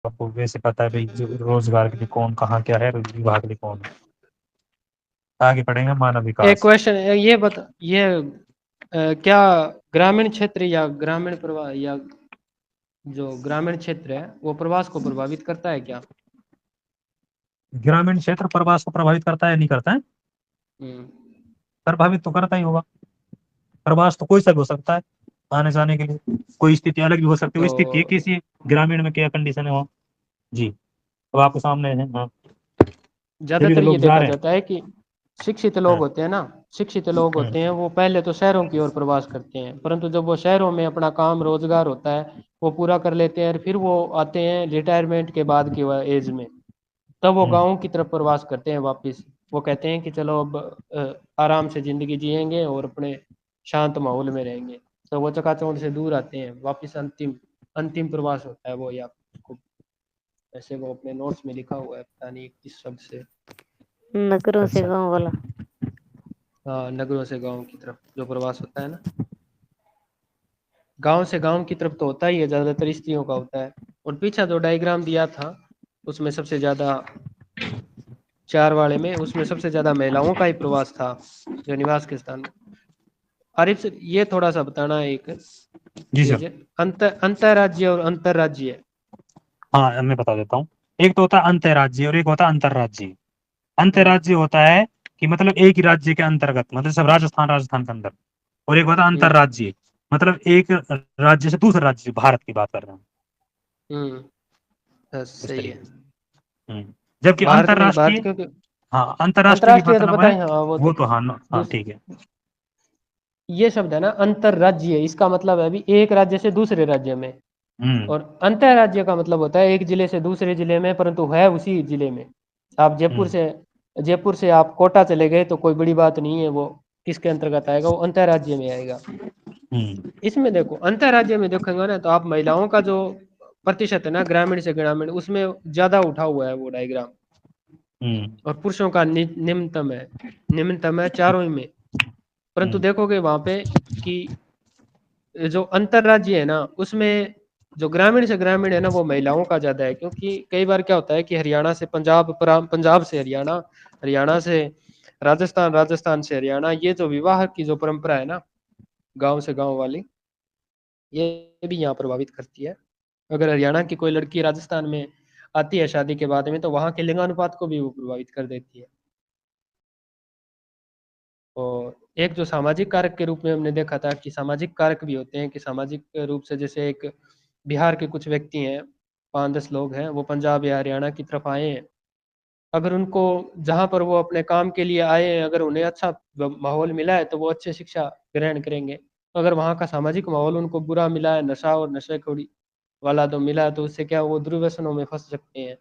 आपको वैसे पता है भाई जो रोजगार के लिए कौन कहाँ क्या है, विवाह के लिए कौन है। आगे पढ़ेंगे मानव एक विकास। क्वेश्चन ये बता, ये क्या ग्रामीण क्षेत्र या ग्रामीण प्रवाह या जो ग्रामीण क्षेत्र है वो प्रवास को प्रभावित करता है क्या? ग्रामीण क्षेत्र प्रवास को प्रभावित करता है नहीं करता है? हम्म। प्रभावित तो करता ही होगा। प्रवास तो कोई सा भी हो सकता है आने जाने के लिए, कोई स्थिति अलग भी हो सकती है, तो वो स्थिति है किसी ग्रामीण में क्या कंडीशन है वो। जी, अब आपके सामने है। हाँ, जब तो ज्यादातर ये लोग जा देखा रहे हैं। जाता है कि शिक्षित लोग हाँ। होते हैं ना, शिक्षित लोग हम्म। होते हैं वो पहले तो शहरों की ओर प्रवास करते हैं, परंतु जब वो शहरों में अपना काम रोजगार होता है वो पूरा कर लेते हैं, और फिर वो आते हैं रिटायरमेंट के बाद की वह एज में, तब वो हम्म। गाँव की तरफ प्रवास करते हैं वापस। वो कहते हैं कि चलो अब आराम से जिंदगी जिएंगे और अपने शांत माहौल में रहेंगे, तो वो चकाचौंध से दूर आते हैं वापस। अंतिम अंतिम प्रवास होता है वो, या ऐसे वो अपने नोट्स में लिखा हुआ है, पता नहीं किस शब्द से। नगरों से अच्छा। गांव वाला। हाँ, नगरों से गांव की तरफ जो प्रवास होता है ना, गांव से गांव की तरफ तो होता ही है, ज्यादातर स्त्रियों का होता है। और पीछा जो डायग्राम दिया था उसमें सबसे ज्यादा, चार वाले में, उसमें सबसे ज्यादा महिलाओं का ही प्रवास था जो निवास के स्थान में। आरिफ सर, ये थोड़ा सा बताना है एक जी सर। चीज, अंतरराज्य और अंतरराज्य। हाँ, मैं बता देता हूँ। एक तो होता है अंतर्राज्यीय और एक होता है अंतर्राज्यीय। हम्म। अंतर्राज्यीय होता है कि मतलब एक ही राज्य के अंतर्गत, मतलब सब राजस्थान के अंदर। और एक होता है हम्म। अंतर्राज्यीय, मतलब एक राज्य से दूसरे राज्य, भारत की बात कर रहे हैं हम्म। बस इस सही है। तरीके से। जबकि भारत नहीं, भारत अंतर्राष्ट्रीय, क्योंकि हाँ अंतर्राष्ट्रीय की अंतर्राष्ट्रीय तो मतलब पता है, ही, हाँ वो वो तो तो हाँ हाँ दूस ठीक है। ये शब्द है ना अंतरराज्य, इसका मतलब है अभी एक राज्य से दूसरे राज्य में। हम्म। और अंतरराज्य का मतलब होता है एक जिले से दूसरे जिले में, परंतु है उसी जिले में। आप हम्म। जयपुर से आप कोटा चले गए तो कोई बड़ी बात नहीं है, वो किसके अंतर्गत आएगा, वो अंतरराज्य में आएगा। हम्म। इसमें देखो अंतरराज्य में देखेंगे ना, तो आप महिलाओं का जो प्रतिशत है ना ग्रामीण से ग्रामीण, उसमें ज्यादा उठा हुआ है वो डायग्राम। हम्म। और पुरुषों का निम्नतम है चारों ही में। परंतु हम्म। देखोगे वहां पे कि जो अंतरराज्य है ना उसमें जो ग्रामीण से ग्रामीण है ना वो महिलाओं का ज्यादा है, क्योंकि कई बार क्या होता है कि हरियाणा से पंजाब, पंजाब से हरियाणा, हरियाणा से राजस्थान, राजस्थान से हरियाणा, ये जो विवाह की जो परंपरा है ना गांव से गांव वाली, ये भी यहाँ प्रभावित करती है। अगर हरियाणा की कोई लड़की राजस्थान में आती है शादी के बाद में, तो वहाँ के लिंगानुपात को भी वो प्रभावित कर देती है। और एक जो सामाजिक कारक के रूप में हमने देखा था कि सामाजिक कारक भी होते हैं, कि सामाजिक रूप से जैसे एक बिहार के कुछ व्यक्ति हैं, 5-10 लोग हैं, वो पंजाब या हरियाणा की तरफ आए हैं। अगर उनको जहाँ पर वो अपने काम के लिए आए हैं अगर उन्हें अच्छा माहौल मिला है तो वो अच्छे शिक्षा ग्रहण करेंगे। अगर वहाँ का सामाजिक माहौल उनको बुरा मिला है, नशा और नशेखोरी वाला तो मिला है, तो उससे क्या वो दुर्व्यसनों में फंस सकते हैं।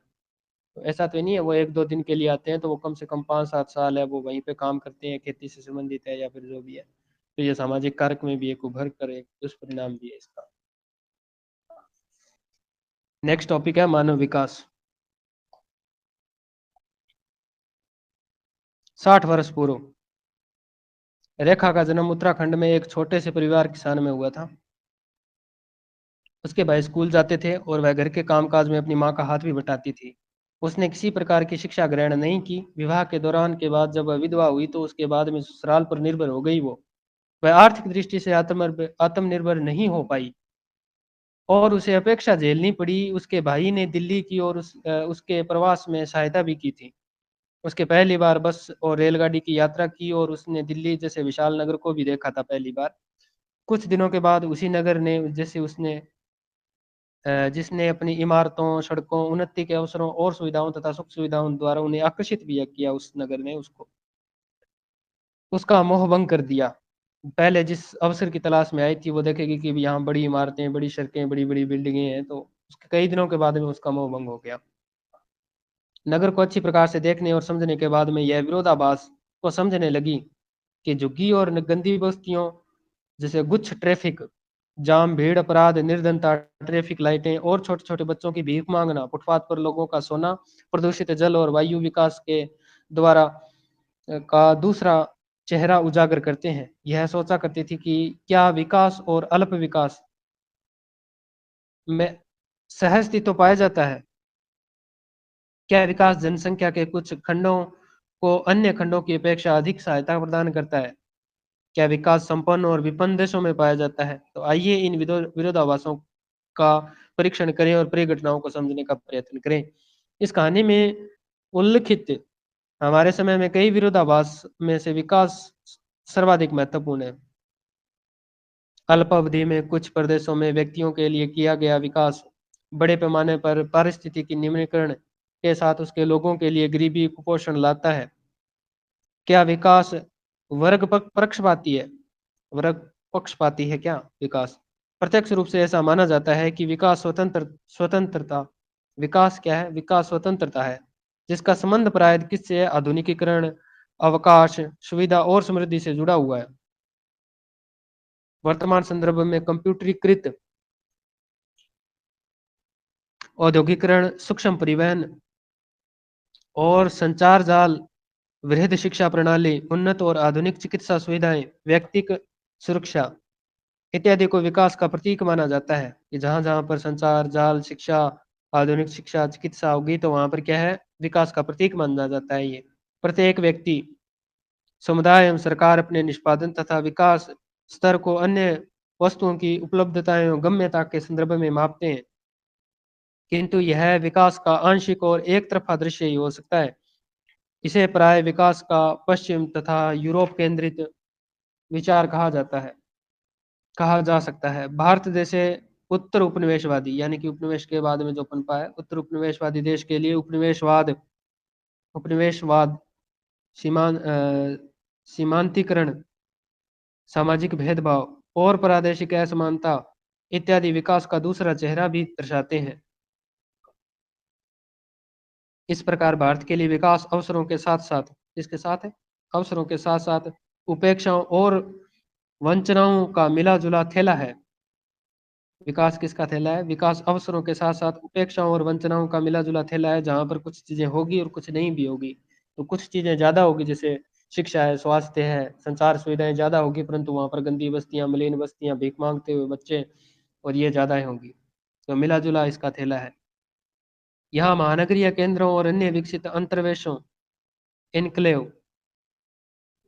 तो ऐसा तो नहीं है वो 1-2 दिन के लिए आते हैं, तो वो कम से कम 5-7 साल है वो वहीं पे काम करते हैं, खेती से संबंधित है या फिर जो भी है। तो ये सामाजिक कारक में भी एक उभर कर एक दुष्परिणाम भी है इसका। नेक्स्ट टॉपिक है मानव विकास। 60 वर्ष पूर्व रेखा का जन्म उत्तराखंड में एक छोटे से परिवार किसान में हुआ था। उसके भाई स्कूल जाते थे और वह घर के कामकाज में अपनी माँ का हाथ भी बटाती थी। उसने किसी प्रकार की शिक्षा ग्रहण नहीं की। विवाह के दौरान के बाद जब वह विधवा हुई तो उसके बाद में ससुराल पर निर्भर हो गई। वो वह आर्थिक दृष्टि से आत्मनिर्भर नहीं हो पाई और उसे अपेक्षा झेलनी पड़ी। उसके भाई ने दिल्ली की और उसके प्रवास में सहायता भी की थी। उसके पहली बार बस और रेलगाड़ी की यात्रा की और उसने दिल्ली जैसे विशाल नगर को भी देखा था पहली बार। कुछ दिनों के बाद उसी नगर ने जैसे उसने जिसने अपनी इमारतों, सड़कों, उन्नति के अवसरों और सुविधाओं तथा सुख सुविधाओं द्वारा उन्हें आकर्षित भी किया, उस नगर ने उसको उसका मोह भंग कर दिया। पहले जिस अवसर की तलाश में आई थी वो देखेगी कि यहाँ बड़ी इमारतें, बड़ी सड़कें, बड़ी बड़ी बिल्डिंगें हैं, तो उसके कई दिनों के बाद में उसका मोह भंग हो गया। नगर को अच्छी प्रकार से देखने और समझने के बाद में यह विरोधाभास को समझने लगी कि झुग्गी और गंदी बस्तियों जैसे गुच्छ, ट्रैफिक जाम, भीड़, अपराध, निर्धनता, ट्रैफिक लाइटें और छोटे छोटे बच्चों की भीख मांगना, फुटपाथ पर लोगों का सोना, प्रदूषित जल और वायु विकास के द्वारा का दूसरा चेहरा उजागर करते हैं। यह सोचा करती थी कि क्या विकास और अल्प विकास में सहज अस्तित्व पाया जाता है। क्या विकास जनसंख्या के कुछ खंडों को अन्य खंडों की अपेक्षा अधिक सहायता प्रदान करता है? क्या विकास संपन्न और विपन्न देशों में पाया जाता है? तो आइए इन विरोधाभासों का परीक्षण करें और परिघटनाओं को समझने का प्रयत्न करें। इस कहानी में उल्लिखित हमारे समय में कई विरोधाभास में से विकास सर्वाधिक महत्वपूर्ण है। अल्प अवधि में कुछ प्रदेशों में व्यक्तियों के लिए किया गया विकास बड़े पैमाने पर पारिस्थितिकी निम्नीकरण के साथ उसके लोगों के लिए गरीबी कुपोषण लाता है। क्या विकास पक्षपाती है? वर्ग पक्षपाती है क्या विकास? प्रत्यक्ष रूप से ऐसा माना जाता है कि विकास स्वतंत्रता विकास क्या है? विकास स्वतंत्रता है जिसका संबंध प्रायः किससे है? आधुनिकीकरण, अवकाश, सुविधा और समृद्धि से जुड़ा हुआ है। वर्तमान संदर्भ में कंप्यूटरीकृत औद्योगिकरण, सूक्ष्म परिवहन और संचार जाल, वृहद शिक्षा प्रणाली, उन्नत और आधुनिक चिकित्सा सुविधाएं, व्यक्तिगत सुरक्षा इत्यादि को विकास का प्रतीक माना जाता है कि जहां जहां पर संचार जाल, शिक्षा, आधुनिक शिक्षा, चिकित्सा होगी तो वहां पर क्या है? विकास का प्रतीक माना जाता है। ये प्रत्येक व्यक्ति, समुदाय एवं सरकार अपने निष्पादन तथा विकास स्तर को अन्य वस्तुओं की उपलब्धता एवं गम्यता के संदर्भ में मापते हैं, किंतु यह विकास का आंशिक और एक तरफा दृश्य ही हो सकता है। इसे प्राय विकास का पश्चिम तथा यूरोप केंद्रित विचार कहा जा सकता है। भारत जैसे उत्तर उपनिवेशवादी यानी कि उपनिवेश के बाद में जो पनपा है, उत्तर उपनिवेशवादी देश के लिए उपनिवेशवाद सीमांतीकरण, सामाजिक भेदभाव और प्रादेशिक असमानता इत्यादि विकास का दूसरा चेहरा भी दर्शाते हैं। इस प्रकार भारत के लिए विकास अवसरों के साथ साथ इसके साथ है अवसरों के साथ साथ उपेक्षाओं और वंचनाओं का मिला जुला थैला है। विकास किसका थैला है? विकास अवसरों के साथ साथ उपेक्षाओं और वंचनाओं का मिला जुला थैला है, जहां पर कुछ चीजें होगी और कुछ नहीं भी होगी। तो कुछ चीजें ज्यादा होगी, जैसे शिक्षा है, स्वास्थ्य है, संचार सुविधाएं ज्यादा होगी, परंतु वहां पर गंदी बस्तियां, मलिन बस्तियां, भीख मांगते हुए बच्चे और ये ज्यादा होंगी। तो मिला जुला इसका थैला है। यहाँ महानगरीय केंद्रों और अन्य विकसित अंतर्वेशों, एनक्लेव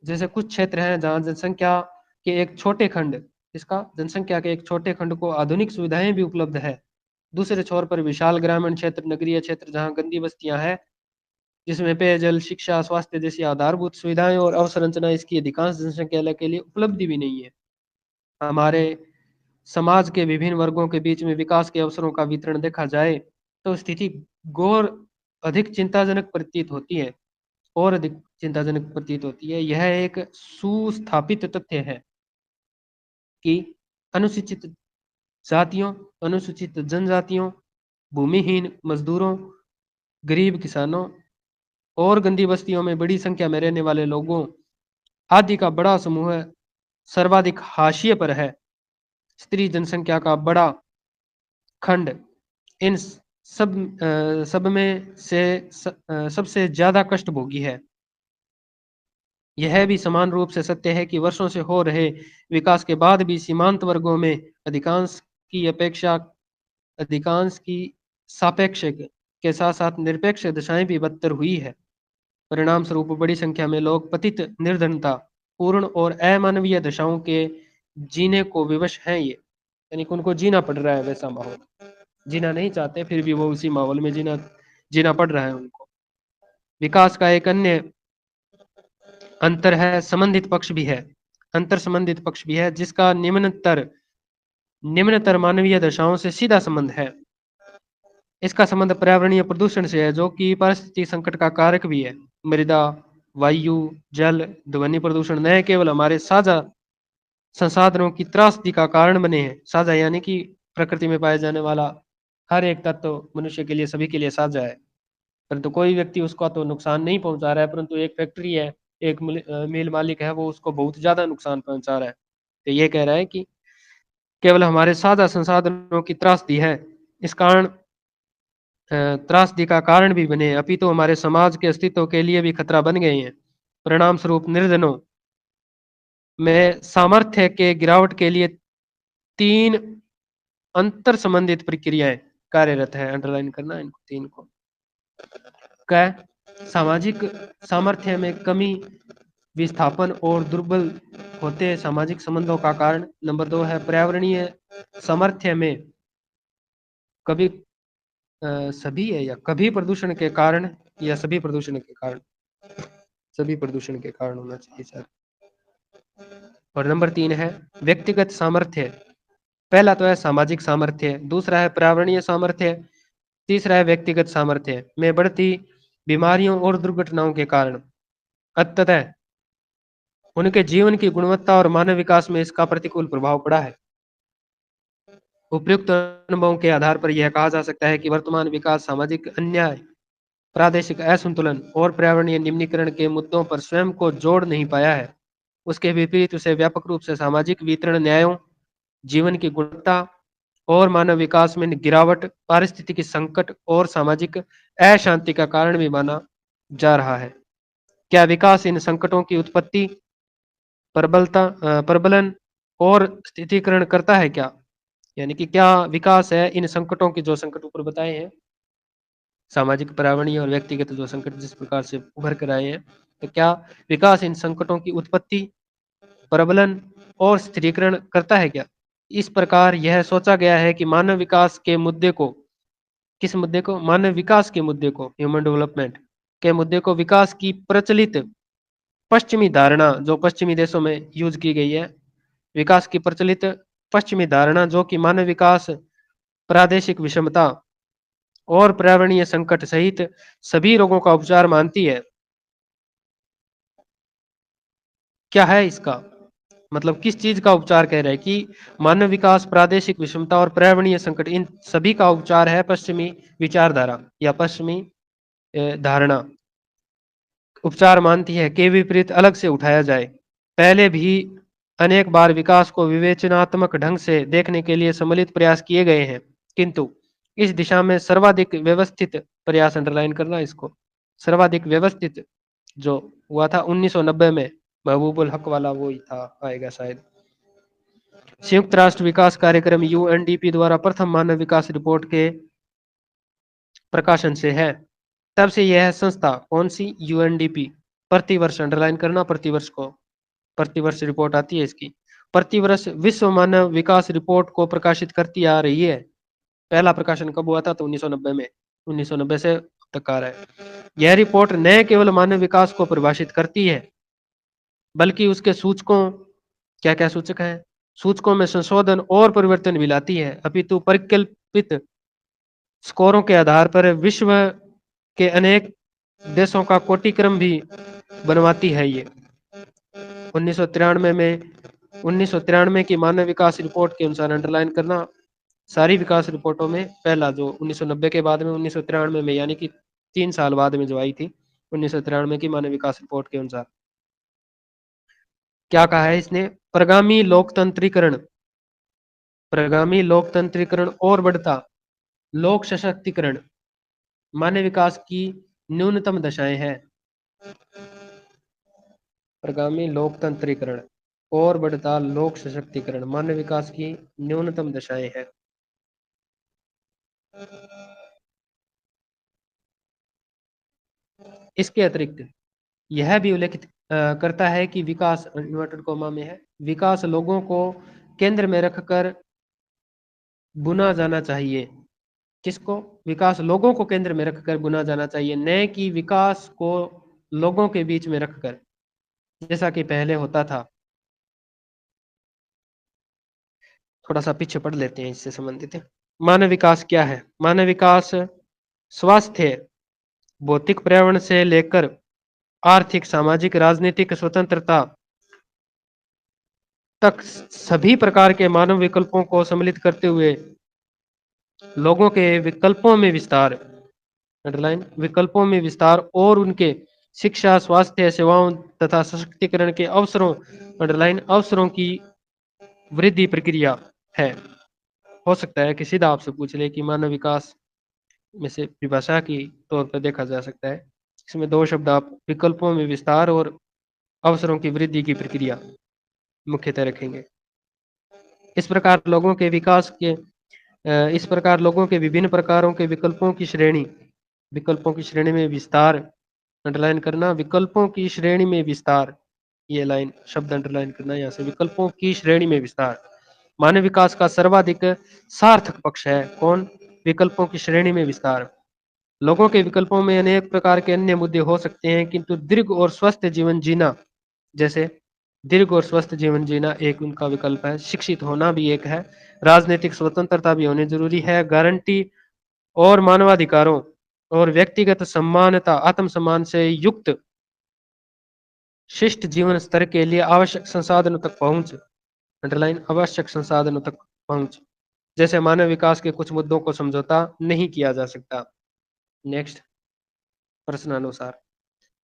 जैसे कुछ क्षेत्र हैं जहाँ जनसंख्या के एक छोटे खंड इसका जनसंख्या के एक छोटे खंड को आधुनिक सुविधाएं भी उपलब्ध है। दूसरे छोर पर विशाल ग्रामीण क्षेत्र, नगरीय क्षेत्र जहाँ गंदी बस्तियां हैं, जिसमें पेयजल, शिक्षा, स्वास्थ्य जैसी आधारभूत सुविधाएं और अवसंरचना इसकी अधिकांश जनसंख्या के लिए उपलब्धि भी नहीं है। हमारे समाज के विभिन्न वर्गों के बीच में विकास के अवसरों का वितरण देखा जाए तो स्थिति गौर अधिक चिंताजनक प्रतीत होती है और अधिक चिंताजनक प्रतीत होती है। यह एक सुस्थापित तथ्य है कि अनुसूचित जातियों, अनुसूचित जनजातियों, भूमिहीन मजदूरों, गरीब किसानों और गंदी बस्तियों में बड़ी संख्या में रहने वाले लोगों आदि का बड़ा समूह सर्वाधिक हाशिए पर है। स्त्री जनसंख्या का बड़ा खंड इन सब में से सबसे ज्यादा कष्ट भोगी है। यह भी समान रूप से सत्य है कि वर्षों से हो रहे विकास के बाद भी सीमांत वर्गों में अधिकांश की अपेक्षा अधिकांश की सापेक्षिक के साथ साथ निरपेक्ष दशाएं भी बदतर हुई है। परिणाम स्वरूप बड़ी संख्या में लोग पतित, निर्धनता, पूर्ण और अमानवीय दशाओं के जीने को विवश हैं। ये यानी कि उनको जीना पड़ रहा है वैसा माहौल, जीना नहीं चाहते फिर भी वो उसी माहौल में जीना जीना पड़ रहा है उनको। विकास का एक अन्य अंतर है संबंधित पक्ष भी है अंतर संबंधित पक्ष भी है जिसका निम्नतर मानवीय दशाओं से सीधा संबंध है। इसका संबंध पर्यावरणीय प्रदूषण से है, जो कि पारिस्थितिक संकट का कारक भी है। मृदा, वायु, जल, ध्वनि प्रदूषण न केवल हमारे साझा संसाधनों की त्रासदी का कारण बने हैं। साझा यानी कि प्रकृति में पाया जाने वाला हर एक तत्व मनुष्य के लिए, सभी के लिए साझा है, परंतु कोई व्यक्ति उसका तो नुकसान नहीं पहुंचा रहा है, परंतु एक फैक्ट्री है, एक मिल मालिक है, वो उसको बहुत ज्यादा नुकसान पहुंचा रहा है। तो ये कह रहा है कि केवल हमारे साझा संसाधनों की त्रासदी है, इस कारण त्रासदी का कारण भी बने, अपितु हमारे समाज के अस्तित्व के लिए भी खतरा बन गए हैं। परिणाम स्वरूप निर्धनों में सामर्थ्य के गिरावट के लिए 3 अंतर संबंधित प्रक्रियाएं कार्यरत है। अंडरलाइन करना इनको 3 को। क सामाजिक सामर्थ्य में कमी, विस्थापन और दुर्बल होते सामाजिक संबंधों का कारण। नंबर 2 है पर्यावरणीय सामर्थ्य में कभी सभी है या कभी प्रदूषण के कारण, या सभी प्रदूषण के कारण, सभी प्रदूषण के कारण होना चाहिए सर। और नंबर 3 है व्यक्तिगत सामर्थ्य। पहला तो है सामाजिक सामर्थ्य, दूसरा है पर्यावरणीय सामर्थ्य, तीसरा है व्यक्तिगत सामर्थ्य में बढ़ती बीमारियों और दुर्घटनाओं के कारण अंततः उनके जीवन की गुणवत्ता और मानव विकास में इसका प्रतिकूल प्रभाव पड़ा है। उपयुक्त अनुभवों के आधार पर यह कहा जा सकता है कि वर्तमान विकास सामाजिक अन्याय, प्रादेशिक असंतुलन और पर्यावरणीय निम्नीकरण के मुद्दों पर स्वयं को जोड़ नहीं पाया है। उसके विपरीत उसे व्यापक रूप से सामाजिक वितरण न्यायों, जीवन की गुणवत्ता और मानव विकास में गिरावट, पारिस्थितिकी संकट और सामाजिक अशांति का कारण भी माना जा रहा है। क्या विकास इन संकटों की उत्पत्ति, प्रबलन और स्थितीकरण करता है क्या? यानी कि क्या विकास है इन संकटों की, जो संकट ऊपर बताए हैं, सामाजिक, पर्यावरणीय और व्यक्तिगत जो संकट जिस प्रकार से उभर कर आए हैं, तो क्या विकास इन संकटों की उत्पत्ति, प्रबलन और स्थिरीकरण करता है क्या? इस प्रकार यह सोचा गया है कि मानव विकास के मुद्दे को, किस मुद्दे को? मानव विकास के मुद्दे को, ह्यूमन डेवलपमेंट के मुद्दे को विकास की प्रचलित पश्चिमी धारणा, जो पश्चिमी देशों में यूज की गई है, विकास की प्रचलित पश्चिमी धारणा जो कि मानव विकास, प्रादेशिक विषमता और पर्यावरणीय संकट सहित सभी रोगों का उपचार मानती है। क्या है इसका मतलब? किस चीज का उपचार कह रहे हैं कि मानव विकास, प्रादेशिक विषमता और पर्यावरणीय संकट, इन सभी का उपचार है पश्चिमी विचारधारा या पश्चिमी धारणा उपचार मानती है के विपरीत अलग से उठाया जाए। पहले भी अनेक बार विकास को विवेचनात्मक ढंग से देखने के लिए सम्मिलित प्रयास किए गए हैं, किंतु इस दिशा में सर्वाधिक व्यवस्थित प्रयास, अंडरलाइन करना इसको, सर्वाधिक व्यवस्थित जो हुआ था 1990 में, महबूबुल हक वाला वो ही था, आएगा शायद। संयुक्त राष्ट्र विकास कार्यक्रम यूएनडीपी द्वारा प्रथम मानव विकास रिपोर्ट के प्रकाशन से है। तब से यह संस्था, कौन सी? यूएनडीपी, प्रतिवर्ष, अंडरलाइन करना, प्रतिवर्ष को, प्रतिवर्ष रिपोर्ट आती है इसकी, प्रतिवर्ष विश्व मानव विकास रिपोर्ट को प्रकाशित करती आ रही है। पहला प्रकाशन कब हुआ था? तो 1990 में, 1990 से अब तक आ रहा है। यह रिपोर्ट न केवल मानव विकास को परिभाषित करती है, बल्कि उसके सूचकों, क्या क्या सूचक हैं, सूचकों में संशोधन और परिवर्तन भी लाती है, अपितु परिकल्पित स्कोरों के आधार पर विश्व के अनेक देशों का कोटिक्रम भी बनवाती है। ये 1993 की मानव विकास रिपोर्ट के अनुसार, अंडरलाइन करना, सारी विकास रिपोर्टों में पहला जो 1990 के बाद में 1993 में, यानी कि 3 साल बाद में जो आई थी 1993 की मानव विकास रिपोर्ट के अनुसार, क्या कहा है इसने? प्रगामी लोकतंत्रीकरण, प्रगामी लोकतंत्रीकरण और बढ़ता लोक सशक्तिकरण मानव विकास की न्यूनतम दशाएं हैं। प्रगामी लोकतंत्रीकरण और बढ़ता लोक सशक्तिकरण मानव विकास की न्यूनतम दशाएं हैं। इसके अतिरिक्त यह भी उल्लेखित करता है कि विकास, इन्वर्टेड कॉमा में है, विकास लोगों को केंद्र में रखकर बुना जाना चाहिए। किसको? विकास लोगों को केंद्र में रखकर बुना जाना चाहिए, न कि विकास को लोगों के बीच में रखकर, जैसा कि पहले होता था। थोड़ा सा पीछे पढ़ लेते हैं इससे संबंधित। मानव विकास क्या है? मानव विकास स्वास्थ्य, भौतिक पर्यावरण से लेकर आर्थिक, सामाजिक, राजनीतिक स्वतंत्रता तक सभी प्रकार के मानव विकल्पों को सम्मिलित करते हुए लोगों के विकल्पों में विस्तार, अंडरलाइन, विकल्पों में विस्तार और उनके शिक्षा, स्वास्थ्य सेवाओं तथा सशक्तिकरण के अवसरों, अंडरलाइन, अवसरों की वृद्धि प्रक्रिया है। हो सकता है कि सीधा आपसे पूछ ले कि मानव विकास में से परिभाषा की तौर पर देखा जा सकता है, इसमें 2 शब्द आप विकल्पों में विस्तार और अवसरों की वृद्धि की प्रक्रिया मुख्यतः रखेंगे। इस प्रकार लोगों के विकास के इस प्रकार लोगों के विभिन्न प्रकारों के विकल्पों की श्रेणी विकल्पों की श्रेणी में विस्तार, अंडरलाइन करना, विकल्पों की श्रेणी में विस्तार, ये लाइन शब्द अंडरलाइन करना यहाँ से, विकल्पों की श्रेणी में विस्तार। मानव विकास का सर्वाधिक सार्थक पक्ष है कौन? विकल्पों की श्रेणी में विस्तार। लोगों के विकल्पों में अनेक प्रकार के अन्य मुद्दे हो सकते हैं, किंतु दीर्घ और स्वस्थ जीवन जीना, जैसे दीर्घ और स्वस्थ जीवन जीना एक उनका विकल्प है। शिक्षित होना भी एक है। राजनीतिक स्वतंत्रता भी होनी जरूरी है। गारंटी और मानवाधिकारों और व्यक्तिगत सम्मानता, आत्मसम्मान से युक्त शिष्ट जीवन स्तर के लिए आवश्यक संसाधनों तक पहुंच, अंडरलाइन आवश्यक संसाधनों तक पहुंच, जैसे मानव विकास के कुछ मुद्दों को समझौता नहीं किया जा सकता। नेक्स्ट, प्रश्नानुसार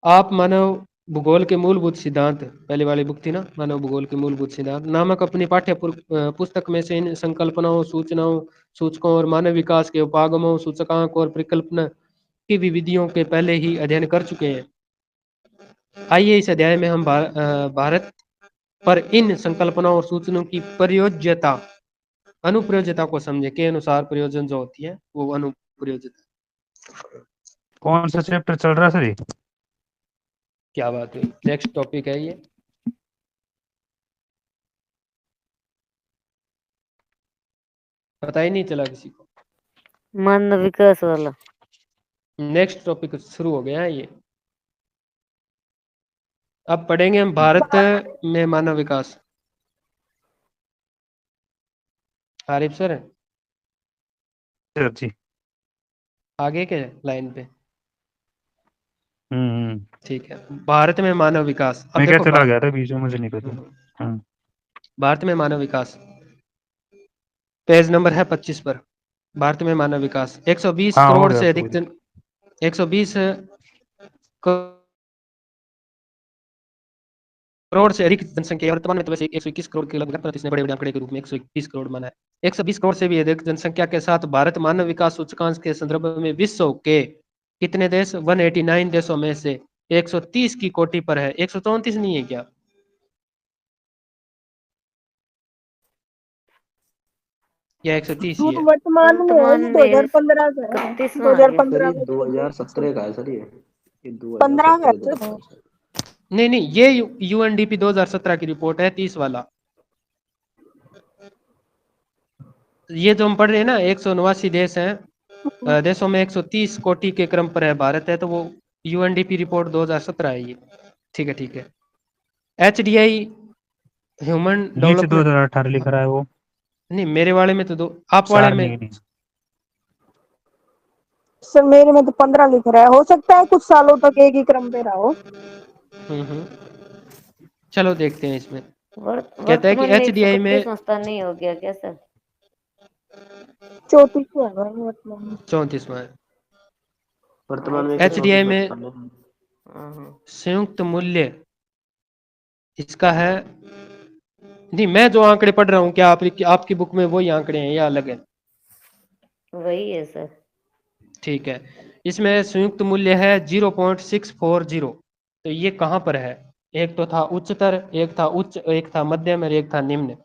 आप मानव भूगोल के मूलभूत सिद्धांत, पहले वाली बुक थी ना मानव भूगोल के मूलभूत सिद्धांत नामक अपनी पाठ्य पुस्तक में से इन संकल्पनाओं, सूचनाओं, सूचकों और मानव विकास के उपागमों, सूचकांक और परिकल्पना की विधियों के पहले ही अध्ययन कर चुके हैं। आइए इस अध्याय में हम भारत पर इन संकल्पनाओं और सूचनाओं की प्रयोज्यता, अनुप्रयोज्यता को समझे के अनुसार प्रयोजन जो होती है वो अनुप्रयोज्यता। कौन सा चैप्टर चल रहा है सर ये? क्या बात हुई, नेक्स्ट टॉपिक है ये। पता ही नहीं चला किसी को। मानव विकास वाला। नेक्स्ट टॉपिक शुरू हो गया है ये। अब पढ़ेंगे हम भारत में मानव विकास। आरिफ सर सर जी। आगे के लाइन पे, हम्म। ठीक है। भारत में मानव विकास, अब मैं क्या देखो चला गया था बीच में, मुझे नहीं पता। हाँ। भारत में मानव विकास, पेज नंबर है 25 पर। भारत में मानव विकास 120 हाँ, हो करोड़ गया से तो अधिक 120 करोड़ से अधिक जनसंख्या, वर्तमान में तो वैसे 121 करोड़ के लगभग, पर इसने बड़े बड़े आंकड़े के रूप में 121 करोड़ माना है। 120 करोड़ से भी अधिक जनसंख्या के साथ भारत मानव विकास सूचकांक के संदर्भ में विश्व के कितने देश, 189 देशों में से 130 की कोटि पर है। 134 नहीं है क्या? या 130 ही है? वर्तमान में है वर्तमान ये में 2015 का है। 31वां आ गया। 2015 में 2017 का है सर ये 15 का 2017 है। नहीं नहीं, ये यूएनडीपी 2017 की रिपोर्ट है, 30 वाला। ये जो हम पढ़ रहे हैं ना, 189 देश हैं, देशों में 130 कोटि के क्रम पर है भारत है, तो वो यूएनडीपी रिपोर्ट 2017 है ये। ठीक है ठीक है। एचडीआई ह्यूमन नीचे डेवलपमेंट 2018 लिख रहा है वो। नहीं, मेरे वाले में तो दो, आप वाले चार में नहीं। सर मेरे में तो 15 लिख रहा है, हो सकता है कुछ सालों तक एक ही क्रम पे रहा हो। हम्म। चलो देखते हैं इसमें। कहता है कि वर्तमान में एचडीआई में 131वां स्थान नहीं हो गया क्या सर? 34 है भाई वर्तमान में। 34वां है। वर्तमान में एचडीआई 134 में स्थान है। संयुक्त मूल्य इसका है, नहीं मैं जो आंकड़े पढ़ रहा हूँ, क्या आपकी बुक में वही आंकड़े हैं या अलग है? वही है सर। ठीक है। इसमें संयुक्त मूल्य है 0.640। तो ये कहाँ पर है? एक तो था उच्चतर, एक था उच्च, एक था मध्यम और एक था निम्न।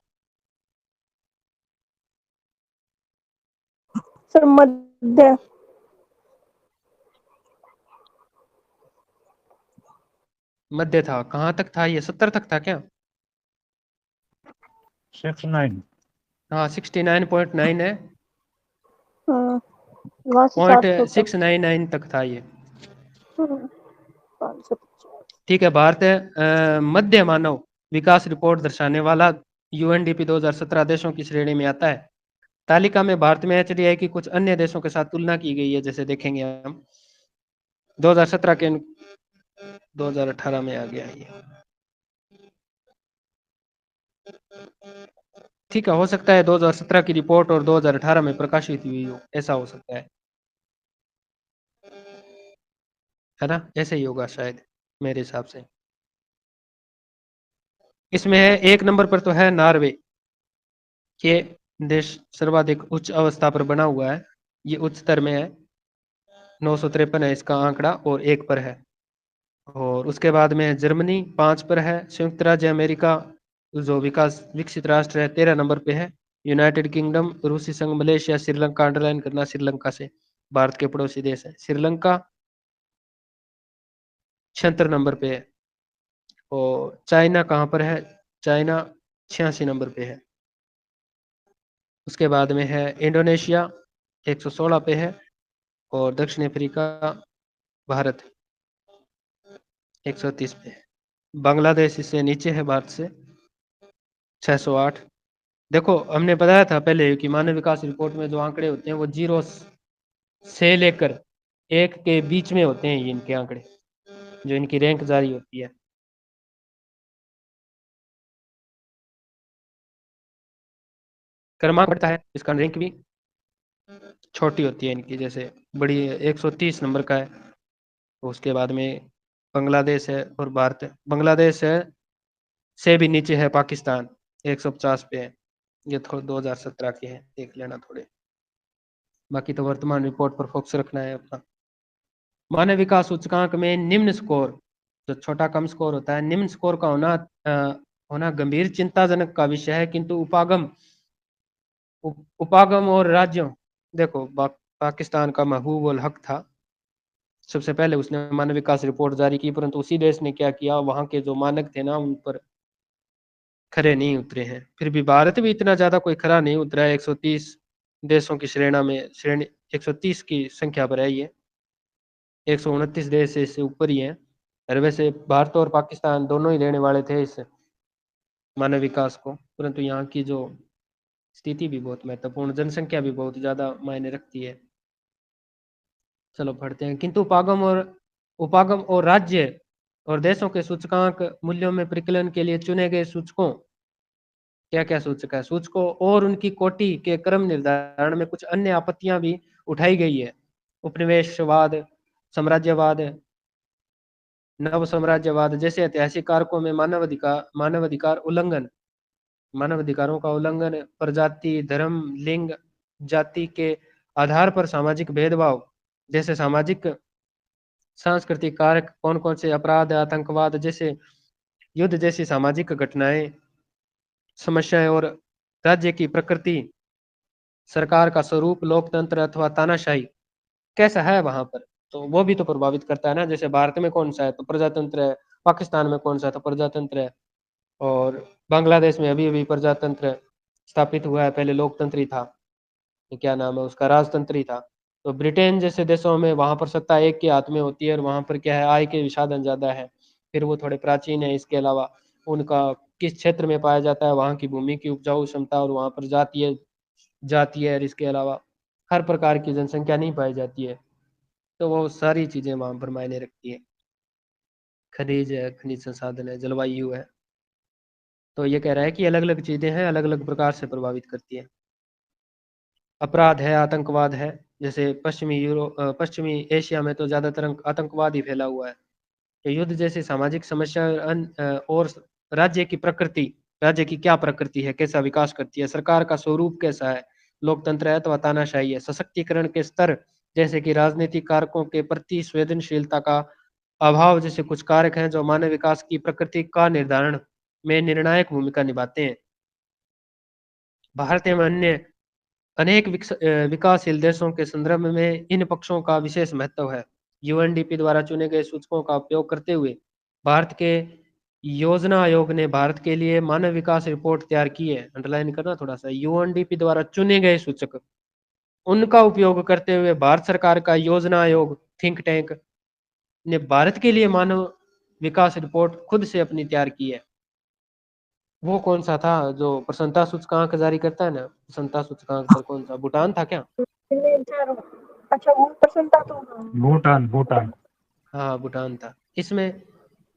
सर मध्य। मध्य था। कहाँ तक था ये? 70 तक था क्या? 69। हाँ 69.9 है। वहाँ से पॉइंट 700 तक। 699 तक था ये। 550। ठीक है। भारत मध्य मानव विकास रिपोर्ट दर्शाने वाला यूएनडीपी 2017 देशों की श्रेणी में आता है। तालिका में भारत में एचडीआई की कुछ अन्य देशों के साथ तुलना की गई है, जैसे देखेंगे हम 2017 के 2018 में आ गया ये। ठीक है, हो सकता है 2017 की रिपोर्ट और 2018 में प्रकाशित हुई हो, ऐसा हो सकता है ना? ऐसे ही होगा शायद मेरे हिसाब से। इसमें है 1 नंबर पर तो है नॉर्वे, ये देश सर्वाधिक उच्च अवस्था पर बना हुआ है, ये उच्च स्तर में है, 953 है इसका आंकड़ा और 1 पर है। और उसके बाद में जर्मनी 5 पर है। संयुक्त राज्य अमेरिका जो विकसित राष्ट्र है 13 नंबर पे है। यूनाइटेड किंगडम, रूसी संघ, मलेशिया, श्रीलंका, अंडरलाइन करना श्रीलंका से भारत के पड़ोसी देश है। श्रीलंका 76 नंबर पे है। और चाइना कहाँ पर है? चाइना 86 नंबर पे है। उसके बाद में है इंडोनेशिया 116 पे है। और दक्षिण अफ्रीका, भारत 130 पे है। बांग्लादेश इससे नीचे है भारत से 608। देखो हमने बताया था पहले कि मानव विकास रिपोर्ट में जो आंकड़े होते हैं वो 0 से लेकर 1 के बीच में होते हैं, ये इनके आंकड़े जो इनकी रैंक जारी होती है। क्रमांक बढ़ता है, इसका रैंक भी छोटी होती है इनकी, जैसे बड़ी 130 नंबर का है। उसके बाद में बांग्लादेश है और भारत है। बांग्लादेश है से भी नीचे है पाकिस्तान 150 पे है। ये थोड़ा 2017 के हैं, देख लेना थोड़े। बाकी तो वर्तमान रिपोर्ट पर फोकस रखना है अपना। मानव विकास सूचकांक में निम्न स्कोर, जो छोटा कम स्कोर होता है, निम्न स्कोर का होना गंभीर चिंताजनक का विषय है, किंतु उपागम और राज्यों, देखो पाकिस्तान का महबूब उल हक था, सबसे पहले उसने मानव विकास रिपोर्ट जारी की, परंतु उसी देश ने क्या किया, वहां के जो मानक थे ना उन पर खरे नहीं उतरे हैं। फिर भी भारत भी इतना ज्यादा कोई खरा नहीं उतरा है। 130 देशों की श्रेणी 130 की संख्या पर है ये। 129 देश इससे ऊपर ही है। और वैसे भारत और पाकिस्तान दोनों ही लेने वाले थे इस मानव विकास को, परंतु यहाँ की जो स्थिति भी बहुत महत्वपूर्ण, जनसंख्या भी बहुत ज्यादा मायने रखती है। चलो पढ़ते हैं। किंतु उपागम और राज्य और देशों के सूचकांक मूल्यों में परिकलन के लिए चुने गए सूचकों, क्या क्या सूचक है, सूचकों और उनकी कोटि के क्रम निर्धारण में कुछ अन्य आपत्तियां भी उठाई गई है। उपनिवेशवाद, साम्राज्यवाद, नव साम्राज्यवाद जैसे ऐतिहासिक कारकों में मानव अधिकारों का उल्लंघन, प्रजाति, धर्म, लिंग, जाति के आधार पर सामाजिक भेदभाव जैसे सामाजिक सांस्कृतिक कारक, कौन कौन से अपराध, आतंकवाद जैसे युद्ध जैसी सामाजिक घटनाएं, समस्याएं, और राज्य की प्रकृति, सरकार का स्वरूप, लोकतंत्र अथवा तानाशाही कैसा है वहां पर, तो वो भी तो प्रभावित करता है ना। जैसे भारत में कौन सा है तो प्रजातंत्र है, पाकिस्तान में कौन सा है तो प्रजातंत्र है, और बांग्लादेश में अभी अभी प्रजातंत्र स्थापित हुआ है, पहले लोकतंत्र ही था, ये क्या नाम है उसका, राजतंत्र ही था। तो ब्रिटेन जैसे देशों में वहां पर सत्ता एक के हाथ में होती है, और वहां पर क्या है, आय के विसाधन ज्यादा है, फिर वो थोड़े प्राचीन है। इसके अलावा उनका किस क्षेत्र में पाया जाता है, वहां की भूमि की उपजाऊ क्षमता, और वहां पर जाती है, और इसके अलावा हर प्रकार की जनसंख्या नहीं पाई जाती है। तो वो सारी चीजें वहां पर मायने रखती है। खनिज है, खनिज संसाधन है, जलवायु है। तो ये कह रहा है कि अलग अलग चीजें हैं, अलग अलग प्रकार से प्रभावित करती है। अपराध है, आतंकवाद है, जैसे पश्चिमी एशिया में तो ज्यादातर आतंकवाद ही फैला हुआ है। तो युद्ध जैसी सामाजिक समस्या, और राज्य की प्रकृति, राज्य की क्या प्रकृति है, कैसा विकास करती है, सरकार का स्वरूप कैसा है, लोकतंत्र है अथवा तानाशाही है, सशक्तिकरण के स्तर जैसे कि राजनीतिक कारकों के प्रति संवेदनशीलता का अभाव जैसे कुछ कारक हैं जो मानव विकास की प्रकृति का निर्धारण में निर्णायक भूमिका निभाते हैं। भारत एवं अन्य अनेक विकासशील देशों के संदर्भ में इन पक्षों का विशेष महत्व है। यूएनडीपी द्वारा चुने गए सूचकों का उपयोग करते हुए भारत के योजना आयोग ने भारत के लिए मानव विकास रिपोर्ट तैयार की है। अंडरलाइन करना थोड़ा सा, यूएनडीपी द्वारा चुने गए सूचक, उनका उपयोग करते हुए भारत सरकार का योजना आयोग थिंक टैंक ने भारत के लिए मानव विकास रिपोर्ट खुद से अपनी तैयार की है। वो कौन सा था जो प्रसन्नता सूचकांक जारी करता है ना, प्रसन्नता सूचकांक पर कौन सा, भूटान था क्या? अच्छा 1% था तो भूटान भूटान हाँ भूटान था। इसमें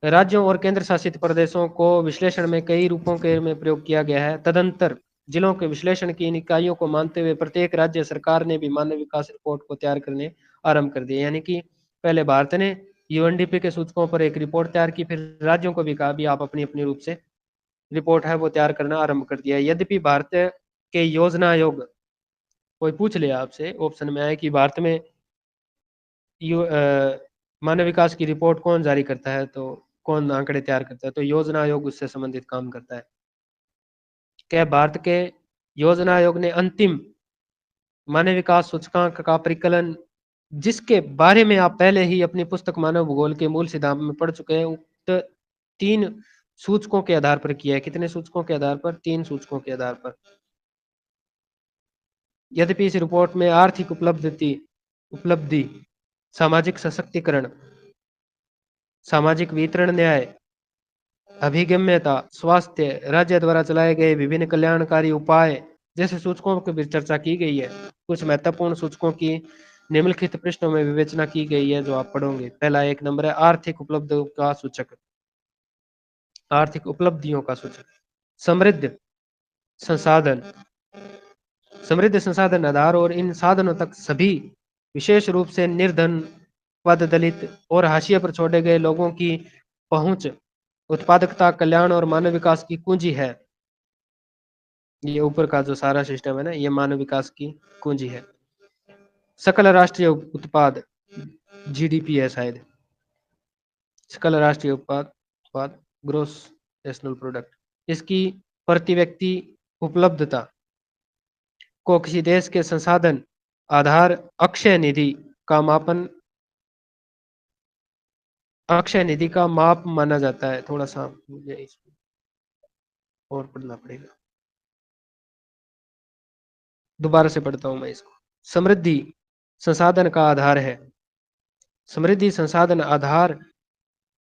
राज्यों और केंद्र शासित प्रदेशों को विश्लेषण में कई रूपों के में प्रयोग किया गया है। तदंतर जिलों के विश्लेषण की इन इकाइयों को मानते हुए प्रत्येक राज्य सरकार ने भी मानव विकास रिपोर्ट को तैयार करने आरंभ कर दिए। यानी कि पहले भारत ने यूएनडीपी के सूचकों पर एक रिपोर्ट तैयार की, फिर राज्यों को भी कहा भी आप अपनी अपनी रूप से रिपोर्ट है वो तैयार करना आरंभ कर दिया। यद्यपि भारत के योजना आयोग, कोई पूछ लिया आपसे ऑप्शन में आए कि भारत में मानव विकास की रिपोर्ट कौन जारी करता है, तो कौन आंकड़े तैयार करता है, तो योजना आयोग उससे संबंधित काम करता है। क्या भारत के योजना आयोग ने अंतिम मानव विकास सूचकांक का परिकलन जिसके बारे में आप पहले ही अपनी पुस्तक मानव भूगोल के मूल सिद्धांत में पढ़ चुके हैं। उक्त 3 सूचकों के आधार पर किया है। कितने सूचकों के आधार पर? 3 सूचकों के आधार पर। यद्यपि इस रिपोर्ट में आर्थिक उपलब्धि, सामाजिक सशक्तिकरण, सामाजिक वितरण न्याय, अभिगम्यता, स्वास्थ्य, राज्य द्वारा चलाए गए विभिन्न कल्याणकारी उपाय जैसे सूचकों की भी चर्चा की गई है। कुछ महत्वपूर्ण सूचकों की निम्नलिखित पृष्ठों में विवेचना की गई है जो आप पढ़ोगे। पहला 1 नंबर है आर्थिक उपलब्धियों का सूचक। आर्थिक उपलब्धियों का सूचक। समृद्ध संसाधन, समृद्ध संसाधन आधार और इन साधनों तक सभी, विशेष रूप से निर्धन, पद दलित और हाशिए पर छोड़े गए लोगों की पहुंच उत्पादकता, कल्याण और मानव विकास की कुंजी है। ये ऊपर का जो सारा सिस्टम है ना, ये मानव विकास की कुंजी है। सकल राष्ट्रीय उत्पाद, जीडीपी है शायद, सकल राष्ट्रीय उत्पाद ग्रोस नेशनल प्रोडक्ट। इसकी प्रति व्यक्ति उपलब्धता को किसी देश के संसाधन आधार अक्षय निधि का माप माना जाता है। थोड़ा सा मुझे इसमें और पढ़ना पड़ेगा, दोबारा से पढ़ता हूं मैं इसको। समृद्धि संसाधन का आधार है। समृद्धि संसाधन आधार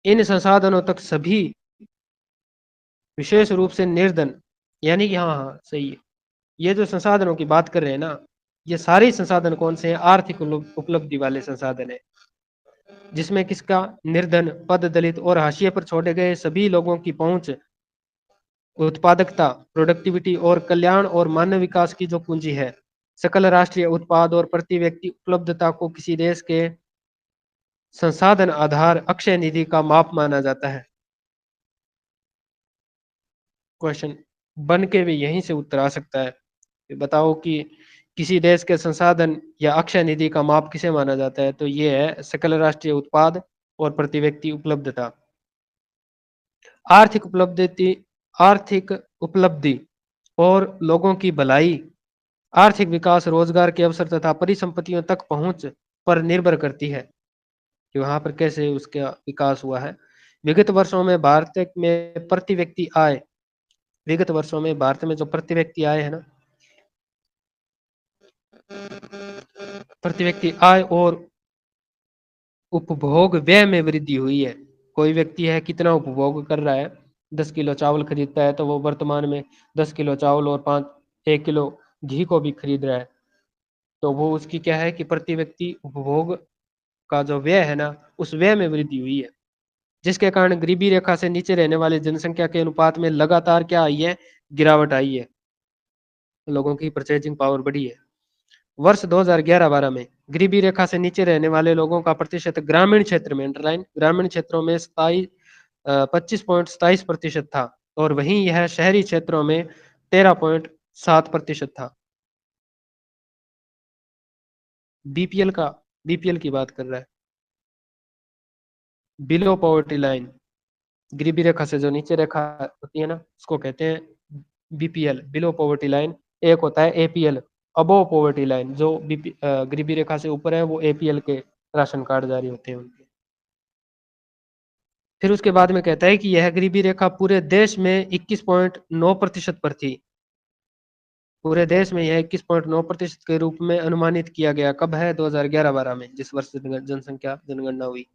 इन संसाधनों तक सभी, विशेष रूप से निर्धन, यानी कि हाँ सही है, ये जो संसाधनों की बात कर रहे हैं ना, ये सारे संसाधन कौन से हैं? आर्थिक उपलब्धि वाले संसाधन है, जिसमें किसका? निर्धन, पद दलित और हाशिए पर छोड़े गए सभी लोगों की पहुंच, उत्पादकता, प्रोडक्टिविटी और कल्याण और मानव विकास की जो पूंजी है। सकल राष्ट्रीय उत्पाद और प्रति व्यक्ति उपलब्धता को किसी देश के संसाधन आधार अक्षय निधि का माप माना जाता है। क्वेश्चन बन के भी यहीं से उत्तर आ सकता है। बताओ कि किसी देश के संसाधन या अक्षय निधि का माप किसे माना जाता है? तो ये है सकल राष्ट्रीय उत्पाद और प्रति व्यक्ति उपलब्धता। आर्थिक उपलब्धि और लोगों की भलाई, आर्थिक विकास, रोजगार के अवसर तथा परिसंपत्तियों तक पहुंच पर निर्भर करती है कि वहां पर कैसे उसका विकास हुआ है। विगत वर्षों में भारत में प्रति व्यक्ति आय, विगत वर्षों में भारत में जो प्रति व्यक्ति आय है ना, प्रति व्यक्ति आय और उपभोग व्यय में वृद्धि हुई है। कोई व्यक्ति है कितना उपभोग कर रहा है, 10 किलो चावल खरीदता है तो वो वर्तमान में 10 किलो चावल और 1 किलो घी को भी खरीद रहा है। तो वो उसकी क्या है कि प्रति व्यक्ति उपभोग का जो व्यय है ना, उस व्यय में वृद्धि हुई है, जिसके कारण गरीबी रेखा से नीचे रहने वाली जनसंख्या के अनुपात में लगातार क्या आई है? गिरावट आई है। लोगों की परचेजिंग पावर बढ़ी है। वर्ष 2011-12 में गरीबी रेखा से नीचे रहने वाले लोगों का प्रतिशत ग्रामीण क्षेत्र में, अंडरलाइन, ग्रामीण क्षेत्रों में 25.27% था और वहीं यह शहरी क्षेत्रों में 13.7% था। बीपीएल की बात कर रहा है, बिलो पॉवर्टी लाइन, गरीबी रेखा से जो नीचे रेखा होती है ना, उसको कहते हैं बीपीएल, बिलो पॉवर्टी लाइन। एक होता है एपीएल, अबोव पॉवर्टी लाइन, जो गरीबी रेखा से ऊपर है वो एपीएल के राशन कार्ड जारी होते हैं उनके। फिर उसके बाद में कहता है कि यह गरीबी रेखा पूरे देश में 21.9% पर थी। पूरे देश में यह 21.9% के रूप में अनुमानित किया गया। कब है? 2011-12 में, जिस वर्ष जनगणना हुई।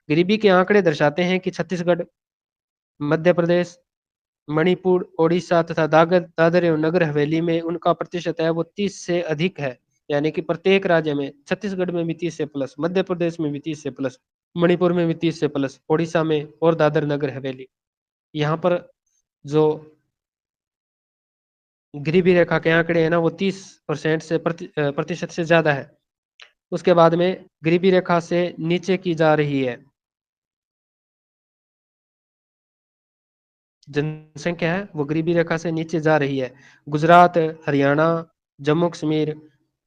गरीबी के आंकड़े दर्शाते हैं कि छत्तीसगढ़, मध्य प्रदेश, मणिपुर, ओडिशा तथा दादर एवं नगर हवेली में उनका प्रतिशत है वो 30 से अधिक है। यानी कि प्रत्येक राज्य में, छत्तीसगढ़ में भी 30 से प्लस, मध्य प्रदेश में भी 30 से प्लस, मणिपुर में भी 30 से प्लस, ओडिशा में और दादर नगर हवेली, यहाँ पर जो गरीबी रेखा के आंकड़े हैं ना, वो 30% से प्रतिशत से ज्यादा है। उसके बाद में गरीबी रेखा से नीचे की जा रही है जनसंख्या है वो गरीबी रेखा से नीचे जा रही है। गुजरात, हरियाणा, जम्मू कश्मीर,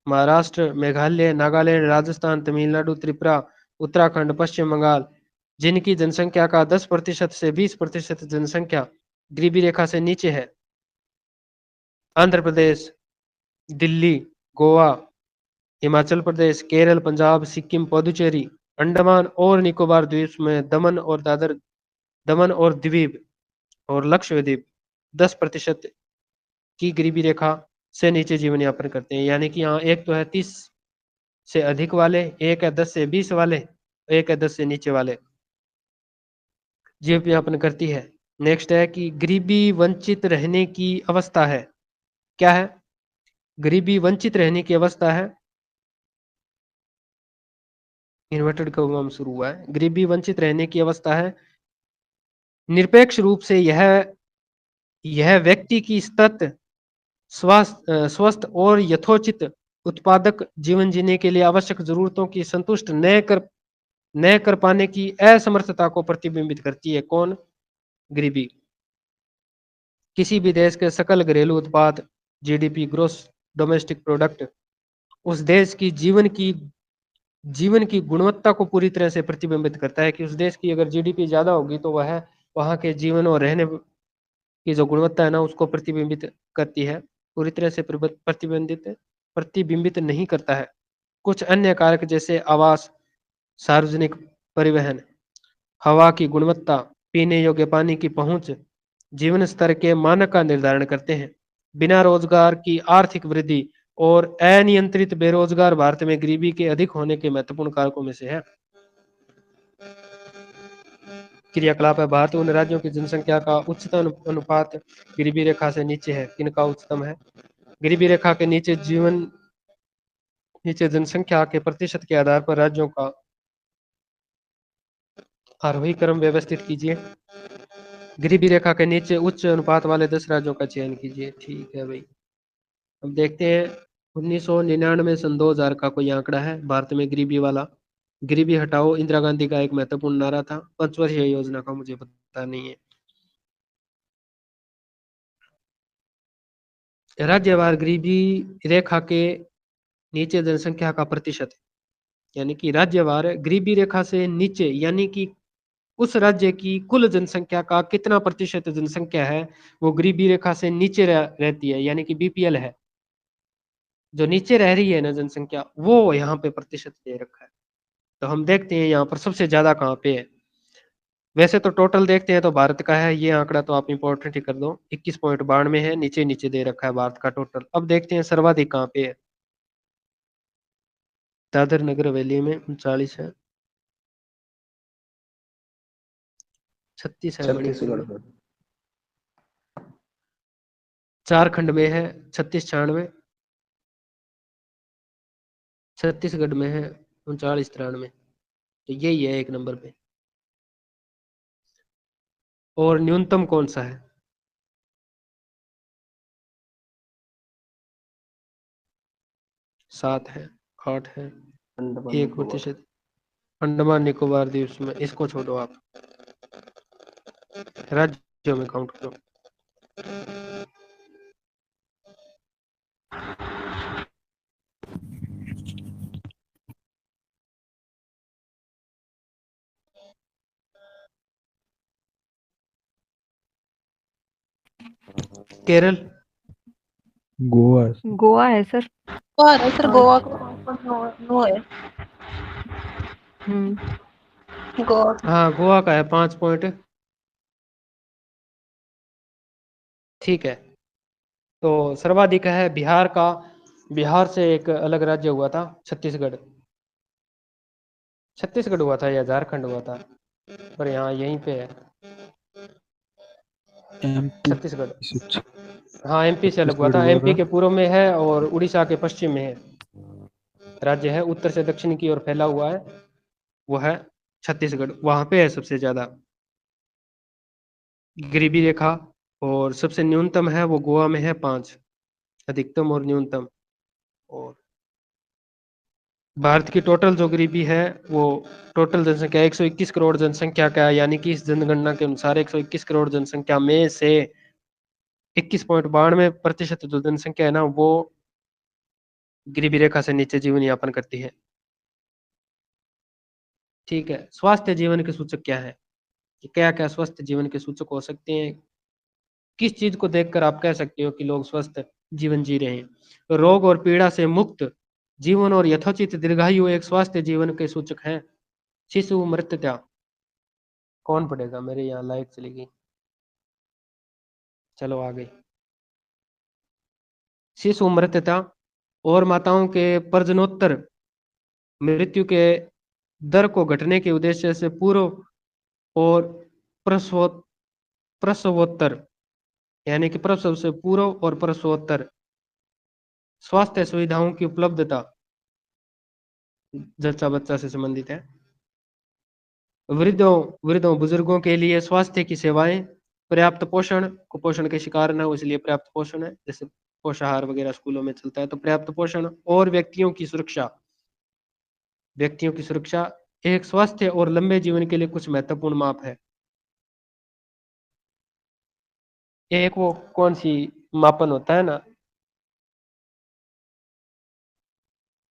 महाराष्ट्र, मेघालय, नागालैंड, राजस्थान, तमिलनाडु, त्रिपुरा, उत्तराखंड, पश्चिम बंगाल, जिनकी जनसंख्या का 10% से 20% जनसंख्या गरीबी रेखा से नीचे है। आंध्र प्रदेश, दिल्ली, गोवा, हिमाचल प्रदेश, केरल, पंजाब, सिक्किम, पुडुचेरी, अंडमान और निकोबार द्वीप में दमन और द्वीप और लक्षद्वीप 10% की गरीबी रेखा से नीचे जीवन यापन करते हैं। यानी कि यहाँ एक तो है 30 से अधिक वाले, एक है 10 से 20 वाले, एक है 10 से नीचे वाले जीवन यापन करती है। नेक्स्ट है कि गरीबी वंचित रहने की अवस्था है। क्या है? गरीबी वंचित रहने की अवस्था है। इन्वर्टेड कॉमा शुरू हुआ है। गरीबी वंचित रहने की अवस्था है। निरपेक्ष रूप से यह व्यक्ति की सतत स्वस्थ और यथोचित उत्पादक जीवन जीने के लिए आवश्यक जरूरतों की संतुष्ट न कर पाने की असमर्थता को प्रतिबिंबित करती है। कौन? गरीबी। किसी भी देश के सकल घरेलू उत्पाद जीडीपी, ग्रोस डोमेस्टिक प्रोडक्ट, उस देश की जीवन की गुणवत्ता को पूरी तरह से प्रतिबिंबित करता है कि उस देश की अगर जीडीपी ज्यादा होगी तो वह वहाँ के जीवन और रहने की जो गुणवत्ता है ना उसको प्रतिबिंबित करती है। पूरी तरह से प्रतिबिंबित नहीं करता है। कुछ अन्य कारक जैसे आवास, सार्वजनिक परिवहन, हवा की गुणवत्ता, पीने योग्य पानी की पहुंच, जीवन स्तर के मानक का निर्धारण करते हैं। बिना रोजगार की आर्थिक वृद्धि और अनियंत्रित बेरोजगार भारत में गरीबी के अधिक होने के महत्वपूर्ण कारकों में से है। क्रियाकलाप है। भारत उन राज्यों की जनसंख्या का उच्चतम अनुपात गरीबी रेखा से नीचे है। किनका उच्चतम है? गरीबी रेखा के नीचे जनसंख्या के प्रतिशत के आधार पर राज्यों का आरोही क्रम व्यवस्थित कीजिए। गरीबी रेखा के नीचे उच्च अनुपात वाले 10 राज्यों का चयन कीजिए। ठीक है भाई। अब देखते हैं 1999 सन 2000 का कोई आंकड़ा है भारत में गरीबी वाला। गरीबी हटाओ इंदिरा गांधी का एक महत्वपूर्ण नारा था। पंचवर्षीय योजना का मुझे पता नहीं है। राज्यवार गरीबी रेखा के नीचे जनसंख्या का प्रतिशत, यानी कि राज्यवार गरीबी रेखा से नीचे यानी कि उस राज्य की कुल जनसंख्या का कितना प्रतिशत जनसंख्या है वो गरीबी रेखा से नीचे रहती है, यानी कि बीपीएल है। जो नीचे रह रही है ना जनसंख्या, वो यहाँ पे प्रतिशत दे रखा है। तो हम देखते हैं यहाँ पर सबसे ज्यादा कहाँ पे है। वैसे तो टोटल देखते हैं तो भारत का है ये आंकड़ा, तो आप इंपॉर्टेंट ही कर दो। 21.92 है, नीचे नीचे दे रखा है भारत का टोटल। अब देखते हैं सर्वाधिक कहाँ पे है। दादर नगर हवेली में 39 है, 36 है मणिपुर छत्तीसगढ़ में, में। झारखंड में है 36-96, छत्तीसगढ़ में है 39-93। तो यही है एक नंबर पे। और न्यूनतम कौन सा है? 7 है, 8 है, अंडमान 1%। अंडमान निकोबार द्वीप में, इसको छोड़ो आप, राज्यों में काउंट करो। केरल, गोवा गोवा है सर। गोवा है सर, और गोवा का नो है। गोवा हाँ गोवा का है 5 पॉइंट। ठीक है। तो सर्वाधिक है बिहार का। बिहार से एक अलग राज्य हुआ था छत्तीसगढ़। छत्तीसगढ़ हुआ था या झारखंड हुआ था, पर यहाँ यहीं पे है एमपी छत्तीसगढ़। हाँ एमपी से अलग हुआ छत्तीसगढ़ था। हुआ एमपी था। के पूर्व में है और उड़ीसा के पश्चिम में है। राज्य है उत्तर से दक्षिण की ओर फैला हुआ है, वो है छत्तीसगढ़। वहां पे है सबसे ज्यादा गरीबी रेखा। और सबसे न्यूनतम है वो गोवा में है 5, अधिकतम और न्यूनतम। और भारत की टोटल जो गरीबी है वो टोटल जनसंख्या 121 करोड़ जनसंख्या का है, यानी कि इस जनगणना के अनुसार 121 करोड़ जनसंख्या में से 21.92% जो जनसंख्या है ना वो गरीबी रेखा से नीचे जीवन यापन करती है। ठीक है। स्वास्थ्य जीवन के सूचक क्या है? क्या क्या स्वस्थ जीवन के सूचक हो सकते हैं? किस चीज को देखकर आप कह सकते हो कि लोग स्वस्थ जीवन जी रहे हैं? रोग और पीड़ा से मुक्त जीवन और यथोचित दीर्घायु एक स्वास्थ्य जीवन के सूचक हैं। शिशु मृत्यता, कौन पढ़ेगा? मेरे यहाँ लाइट चली गई, चलो आ गई। शिशु मृत्यता और माताओं के प्रजनोत्तर मृत्यु के दर को घटने के उद्देश्य से पूर्व और प्रसवो प्रसवोत्तर यानी कि प्रसव से पूर्व और प्रसवोत्तर स्वास्थ्य सुविधाओं की उपलब्धता जच्चा बच्चा से संबंधित है। वृद्धों बुजुर्गों के लिए स्वास्थ्य की सेवाएं, पर्याप्त पोषण, कुपोषण के शिकार न हो इसलिए पर्याप्त पोषण है, जैसे पोषाहार वगैरह स्कूलों में चलता है, तो पर्याप्त पोषण और व्यक्तियों की सुरक्षा एक स्वस्थ और लंबे जीवन के लिए कुछ महत्वपूर्ण माप है। एक वो कौन सी मापन होता है ना,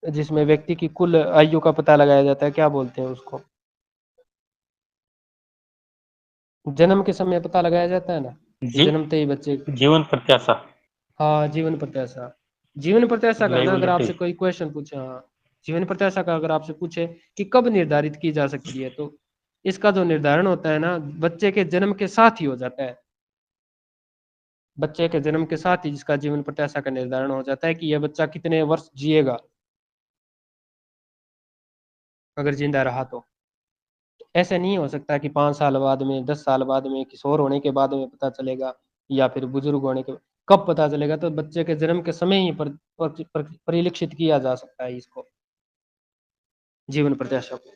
जिसमें व्यक्ति की कुल आयु का पता लगाया जाता है, क्या बोलते हैं उसको? जन्म के समय पता लगाया जाता है ना, जन्मते ही बच्चे। जीवन प्रत्याशा। हाँ, जीवन प्रत्याशा। जीवन प्रत्याशा का ना अगर Liability। आपसे कोई क्वेश्चन पूछे, हाँ जीवन प्रत्याशा का अगर आपसे पूछे कि कब निर्धारित की जा सकती है, तो इसका जो निर्धारण होता है ना, बच्चे के जन्म के साथ ही हो जाता है। बच्चे के जन्म के साथ ही जिसका जीवन प्रत्याशा का निर्धारण हो जाता है कि यह बच्चा कितने वर्ष जिएगा, अगर जिंदा रहा तो। ऐसे नहीं हो सकता कि 5 साल बाद में, 10 साल बाद में, किशोर होने के बाद में पता चलेगा, या फिर बुजुर्ग होने के कब पता चलेगा? तो बच्चे के जन्म के समय ही परिलक्षित किया जा सकता है इसको, जीवन प्रत्याशा को।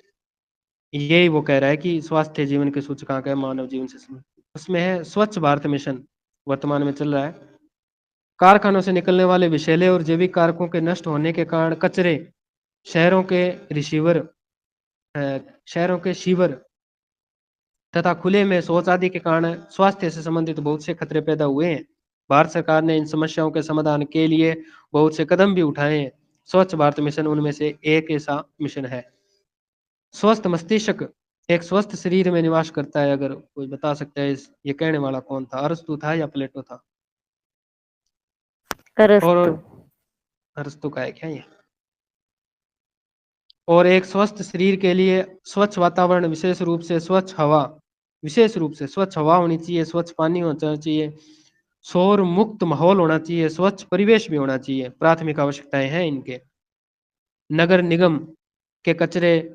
यही वो कह रहा है कि स्वास्थ्य जीवन के सूचकांक है मानव जीवन से संबंधित। उसमें है स्वच्छ भारत मिशन, वर्तमान में चल रहा है। कारखानों से निकलने वाले विषैले और जैविक कारकों के नष्ट होने के कारण कचरे, शहरों के शीवर तथा खुले में शौच आदि के कारण स्वास्थ्य से संबंधित बहुत से खतरे पैदा हुए हैं। भारत सरकार ने इन समस्याओं के समाधान के लिए बहुत से कदम भी उठाए हैं। स्वच्छ भारत मिशन उनमें से एक ऐसा मिशन है। स्वस्थ मस्तिष्क एक स्वस्थ शरीर में निवास करता है। अगर कोई बता सकता है ये कहने वाला कौन था? अरस्तु था या प्लेटो था? और अरस्तु। अरस्तु का है क्या ये? और एक स्वस्थ शरीर के लिए स्वच्छ वातावरण, विशेष रूप से स्वच्छ हवा होनी चाहिए, स्वच्छ पानी होना चाहिए, शोर मुक्त माहौल होना चाहिए, स्वच्छ परिवेश भी होना चाहिए। प्राथमिक आवश्यकताएं हैं इनके। नगर निगम के कचरे,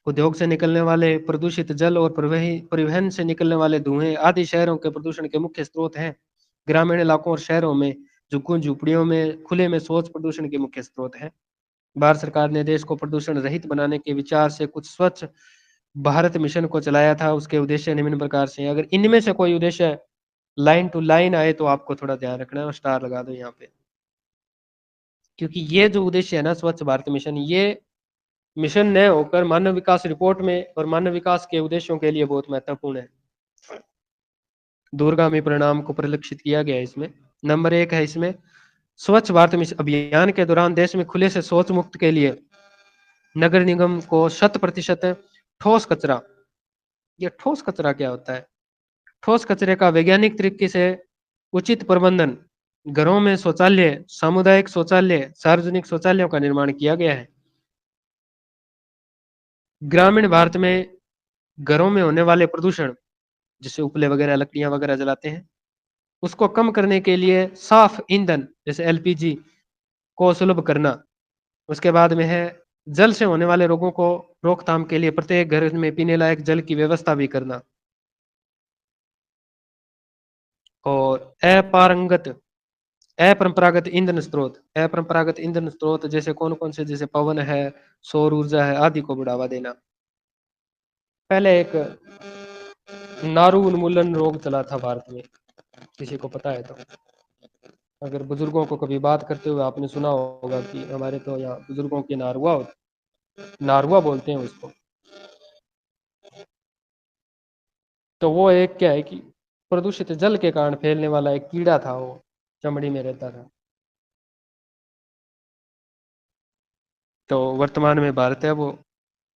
उद्योग से निकलने वाले प्रदूषित जल और परिवहन से निकलने वाले धुएं आदि शहरों के प्रदूषण के मुख्य स्रोत हैं। ग्रामीण इलाकों और शहरों में झुग्गियों में खुले में शौच प्रदूषण के मुख्य स्रोत है। भारत सरकार ने देश को प्रदूषण रहित बनाने के विचार से कुछ स्वच्छ भारत मिशन को चलाया था। उसके उद्देश्य निम्न प्रकार से हैं। अगर इनमें से कोई उद्देश्य लाइन टू लाइन आए तो आपको थोड़ा ध्यान रखना है और स्टार लगा दो यहाँ पे, क्योंकि ये जो उद्देश्य है ना स्वच्छ भारत मिशन, ये मिशन न होकर मानव विकास रिपोर्ट में और मानव विकास के उद्देश्यों के लिए बहुत महत्वपूर्ण है। दूरगामी परिणाम को परिलक्षित किया गया है इसमें। नंबर 1 है इसमें, स्वच्छ भारत मिशन अभियान के दौरान देश में खुले से शौच मुक्त के लिए नगर निगम को 100% ठोस कचरा, ये ठोस कचरा क्या होता है? ठोस कचरे का वैज्ञानिक तरीके से उचित प्रबंधन, घरों में शौचालय, सामुदायिक शौचालय, सार्वजनिक शौचालयों का निर्माण किया गया है। ग्रामीण भारत में घरों में होने वाले प्रदूषण, जैसे उपले वगैरह, लकड़ियां वगैरह जलाते हैं, उसको कम करने के लिए साफ ईंधन जैसे एलपीजी को सुलभ करना। उसके बाद में है जल से होने वाले रोगों को रोकथाम के लिए प्रत्येक घर में पीने लायक जल की व्यवस्था भी करना। और अपरंपरागत ईंधन स्रोत जैसे कौन कौन से, जैसे पवन है, सौर ऊर्जा है आदि को बढ़ावा देना। पहले एक नारू उन्मूलन रोग चला था भारत में, किसी को पता है तो? अगर बुजुर्गों को कभी बात करते हुए आपने सुना होगा कि हमारे तो यहाँ बुजुर्गों की नारुआ बोलते हैं उसको। तो वो एक क्या है कि प्रदूषित जल के कारण फैलने वाला एक कीड़ा था, वो चमड़ी में रहता था। तो वर्तमान में भारत है वो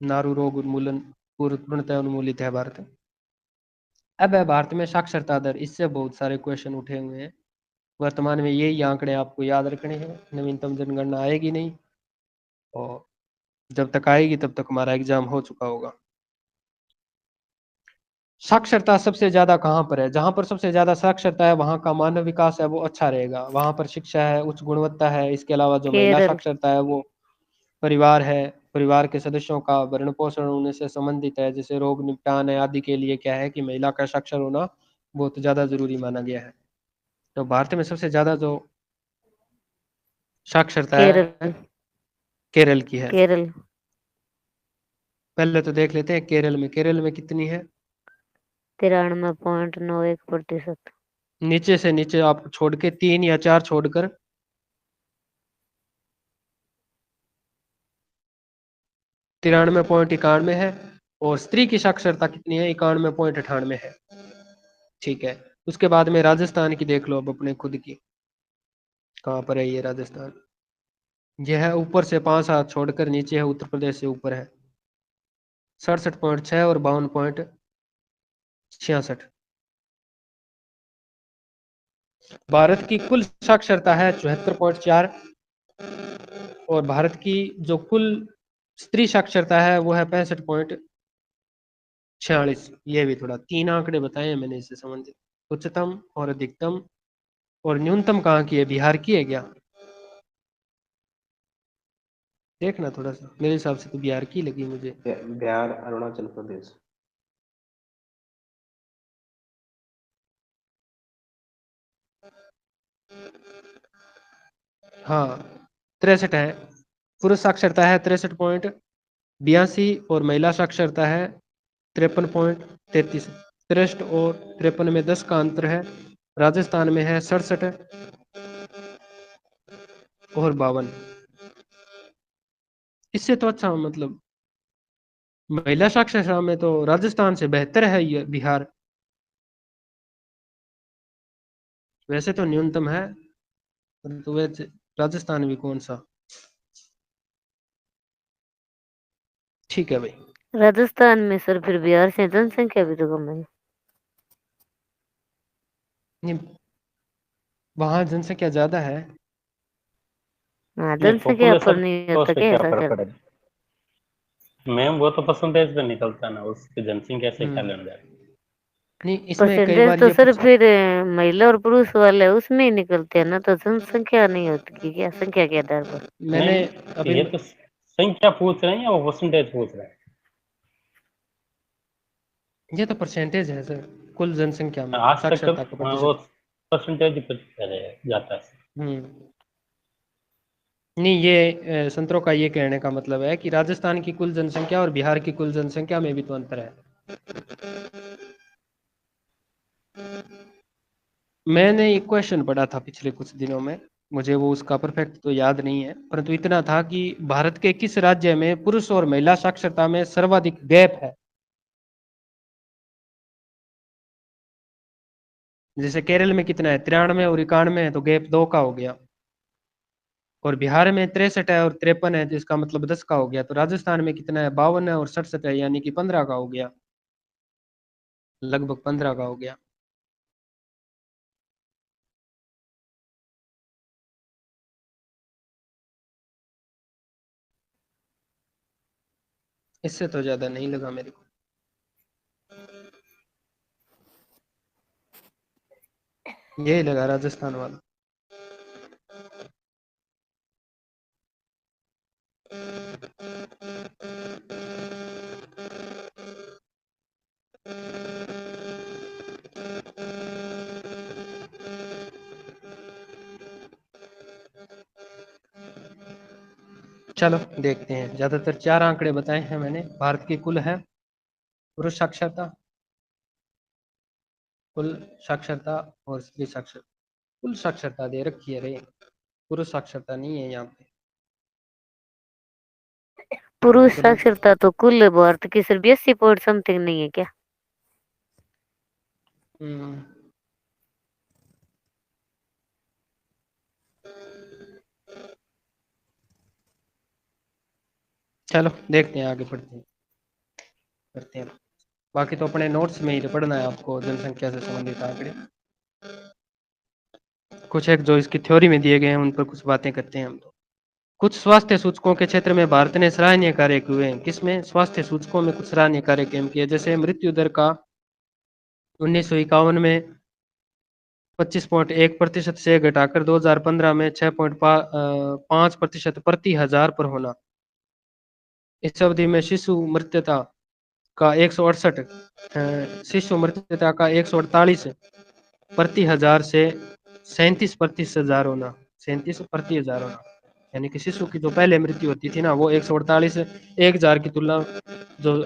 नारू रोग उन्मूलन पूर्णतः उन्मूलित है भारत। अब है भारत में साक्षरता दर, इससे बहुत सारे क्वेश्चन उठे हुए हैं। वर्तमान में यही आंकड़े आपको याद रखने हैं, नवीनतम जनगणना आएगी नहीं। और जब तक आएगी तब तक हमारा एग्जाम हो चुका होगा। साक्षरता सबसे ज्यादा कहाँ पर है? जहां पर सबसे ज्यादा साक्षरता है वहां का मानव विकास है वो अच्छा रहेगा, वहां पर शिक्षा है, उच्च गुणवत्ता है। इसके अलावा जो महिला केरल। साक्षरता है वो परिवार है, परिवार के सदस्यों का भरण पोषण होने से संबंधित है, जैसे रोग निपटान है आदि के लिए क्या है कि महिला का साक्षर होना बहुत ज्यादा जरूरी माना गया है। तो भारत में सबसे ज्यादा जो साक्षरता है केरल। केरल की है। केरल। पहले तो देख लेते हैं केरल में कितनी है। 93.91%। नीचे से नीचे आप छोड़ के 3 या 4 छोड़कर 93.91 है। और स्त्री की साक्षरता कितनी है? 91.98 है। ठीक है, उसके बाद में राजस्थान की देख लो अब अपने खुद की, कहाँ पर है ये राजस्थान? यह है ऊपर से 5 हाथ छोड़कर नीचे है, उत्तर प्रदेश से ऊपर है 67.6 और 52.66। भारत की कुल साक्षरता है 74.4 और भारत की जो कुल स्त्री साक्षरता है वो है 65.46। ये भी थोड़ा 3 आंकड़े बताए हैं मैंने इससे संबंधित, उच्चतम और अधिकतम। और न्यूनतम कहाँ की है? बिहार की है क्या? देखना थोड़ा सा, मेरे हिसाब से तो बिहार की लगी मुझे। बिहार, अरुणाचल प्रदेश। हाँ 63 है। पुरुष साक्षरता है 63.82 और महिला साक्षरता है 53.33। 63 और 53 में 10 का अंतर है। राजस्थान में है 67 और 52। इससे तो अच्छा मतलब महिला साक्षरता में तो राजस्थान से बेहतर है ये बिहार। वैसे तो न्यूनतम है, परंतु वैसे राजस्थान भी कौन सा। ठीक है भाई। राजस्थान में सर फिर बिहार से जनसंख्या भी तो कम है। नहीं, वहाँ जनसंख्या ज्यादा है। हाँ, नहीं, जनसंख्या पर पॉपुलेशन नहीं तो होता उस पे क्या क्या ऐसा फर्क सर? पड़ेगा मैम? वो तो परसेंटेज पे निकलता है ना, उसकी जनसंख्या से क्या हम्म, लेना देना। नहीं इसमें कई परसेंटेज बार तो ये सर पूछा। फिर महिला और पुरुष वाले उसमें ही निकलते हैं ना, तो जनसंख्या नहीं होती कि क्या, संख्या के आधार पर? मैंने नहीं, अभी ये तो संख्या पूछ रहे हैं या वो परसेंटेज पूछ रहे हैं? ये तो परसेंटेज है सर, कुल जनसंख्या में आज तक साक्षरता का हाँ, वो प्रतिशत। परसेंटेज पर जाता है। हम्म, नहीं ये संतरों का ये कहने का मतलब है कि राजस्थान की कुल जनसंख्या और बिहार की कुल जनसंख्या में भी तो अंतर है। मैंने एक क्वेश्चन पढ़ा था पिछले कुछ दिनों में, मुझे वो उसका परफेक्ट तो याद नहीं है, परंतु इतना था कि भारत के किस राज्य में पुरुष और महिला साक्षरता में सर्वाधिक गैप है। जैसे केरल में कितना है? 93 और 91 है, तो गैप 2 का हो गया। और बिहार में 63 है और 53 है, जिसका मतलब 10 का हो गया। तो राजस्थान में कितना है? 52 है और 67 है, यानी कि 15 का हो गया, लगभग 15 का हो गया। इससे तो ज्यादा नहीं लगा मेरे को। यही लगा राजस्थान वाला। चलो देखते हैं, ज्यादातर 4 आंकड़े बताए हैं मैंने। भारत की कुल है पुरुष साक्षरता, कुल साक्षरता और स्त्री साक्षरता। कुल साक्षरता दे रखी है रे, पुरुष साक्षरता नहीं है यहाँ पे। पुरुष तुरंत साक्षरता तो कुल भारत की सिर्फ 82 पॉइंट समथिंग नहीं है क्या? हम्म, चलो देखते हैं, आगे बढ़ते हैं, करते हैं। बाकी तो अपने नोट्स में ही तो पढ़ना है आपको, जनसंख्या से संबंधित आंकड़े कुछ एक जो इसकी थ्योरी में दिए गए हैं उन पर कुछ बातें करते हैं हम तो। कुछ स्वास्थ्य सूचकों के क्षेत्र में भारत ने सराहनीय कार्य किए हैं। किसमें? स्वास्थ्य सूचकों में कुछ सराहनीय कार्य किए, जैसे मृत्यु दर का 1951 में 25.1% से घटाकर 2015 में 6.5% प्रति हजार पर होना। इस अवधि में शिशु मृत्यता का 148 प्रति हजार से 37 प्रति हजार होना। 37 प्रति हजार होना, यानी कि शिशु की जो पहले मृत्यु होती थी ना, वो 148 1,000 की तुलना जो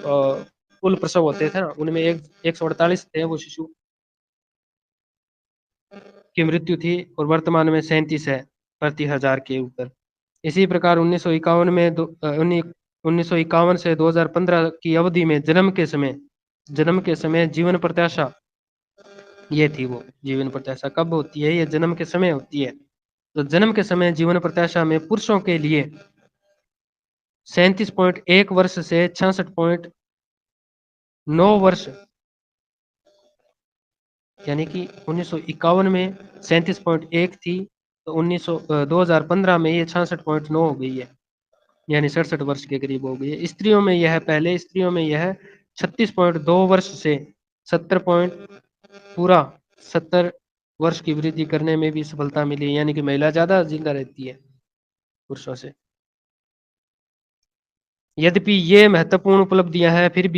कुल प्रसव होते थे ना, उनमें 148 थे वो शिशु की मृत्यु थी, और वर्तमान में 37 है प्रति हजार के ऊपर। इसी प्रकार 1951 से 2015 की अवधि में जन्म के समय जीवन प्रत्याशा, ये थी वो जीवन प्रत्याशा कब होती है? ये जन्म के समय होती है। तो जन्म के समय जीवन प्रत्याशा में पुरुषों के लिए 37.1 वर्ष से 66.9 वर्ष, यानी कि 1951 में 37.1 थी, तो 2015 में ये 66.9 हो गई है, यानी 67 वर्ष के करीब हो गई है। स्त्रियों में यह 36.2 वर्ष से 70 वर्ष की वृद्धि करने में भी सफलता मिली, यानी कि महिला ज्यादा जिंदा रहती है पुरुषों से। यद्यपि ये महत्वपूर्ण उपलब्धियां हैं, फिर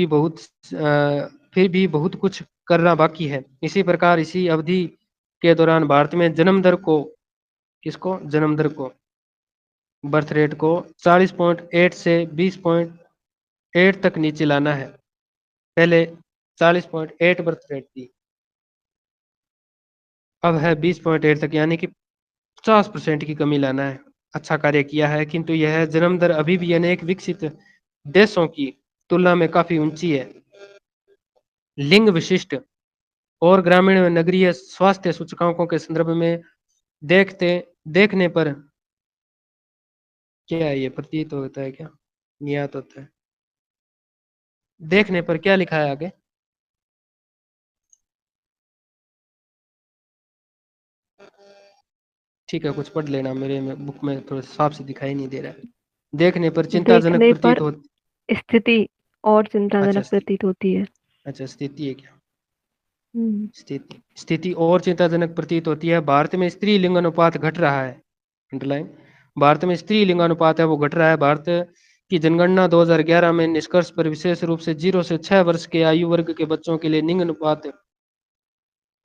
भी बहुत कुछ करना बाकी है। इसी प्रकार इसी अवधि के दौरान भारत में जन्म दर को बर्थ रेट को 40.8 से 20.8 तक नीचे लाना है। पहले 40.8 बर्थ रेट थी, अब है 20.8 तक, यानी कि 50% की कमी लाना है। अच्छा कार्य किया है, किंतु यह जन्म दर अभी भी अनेक विकसित देशों की तुलना में काफी ऊंची है। लिंग विशिष्ट और ग्रामीण व नगरीय स्वास्थ्य सूचकांकों के संदर्भ में देखने पर क्या है, ये प्रतीत होता है क्या, ज्ञात होता है? देखने पर क्या लिखा है आगे? ठीक है, कुछ पढ़ लेना, मेरे में बुक में थोड़ा साफ से दिखाई नहीं दे रहा है। देखने पर चिंताजनक देखने प्रतीत पर होती। स्थिति और अच्छा, चिंताजनक प्रतीत होती है। अच्छा, स्थिति है क्या? हम्म। स्थिति और चिंताजनक प्रतीत होती है। भारत में स्त्री लिंगानुपात घट रहा है। अंडरलाइन, भारत में स्त्री लिंगानुपात है वो घट रहा है। भारत की जनगणना 2011 में निष्कर्ष पर विशेष रूप से 0 से 6 वर्ष के आयु वर्ग के बच्चों के लिए लिंग अनुपात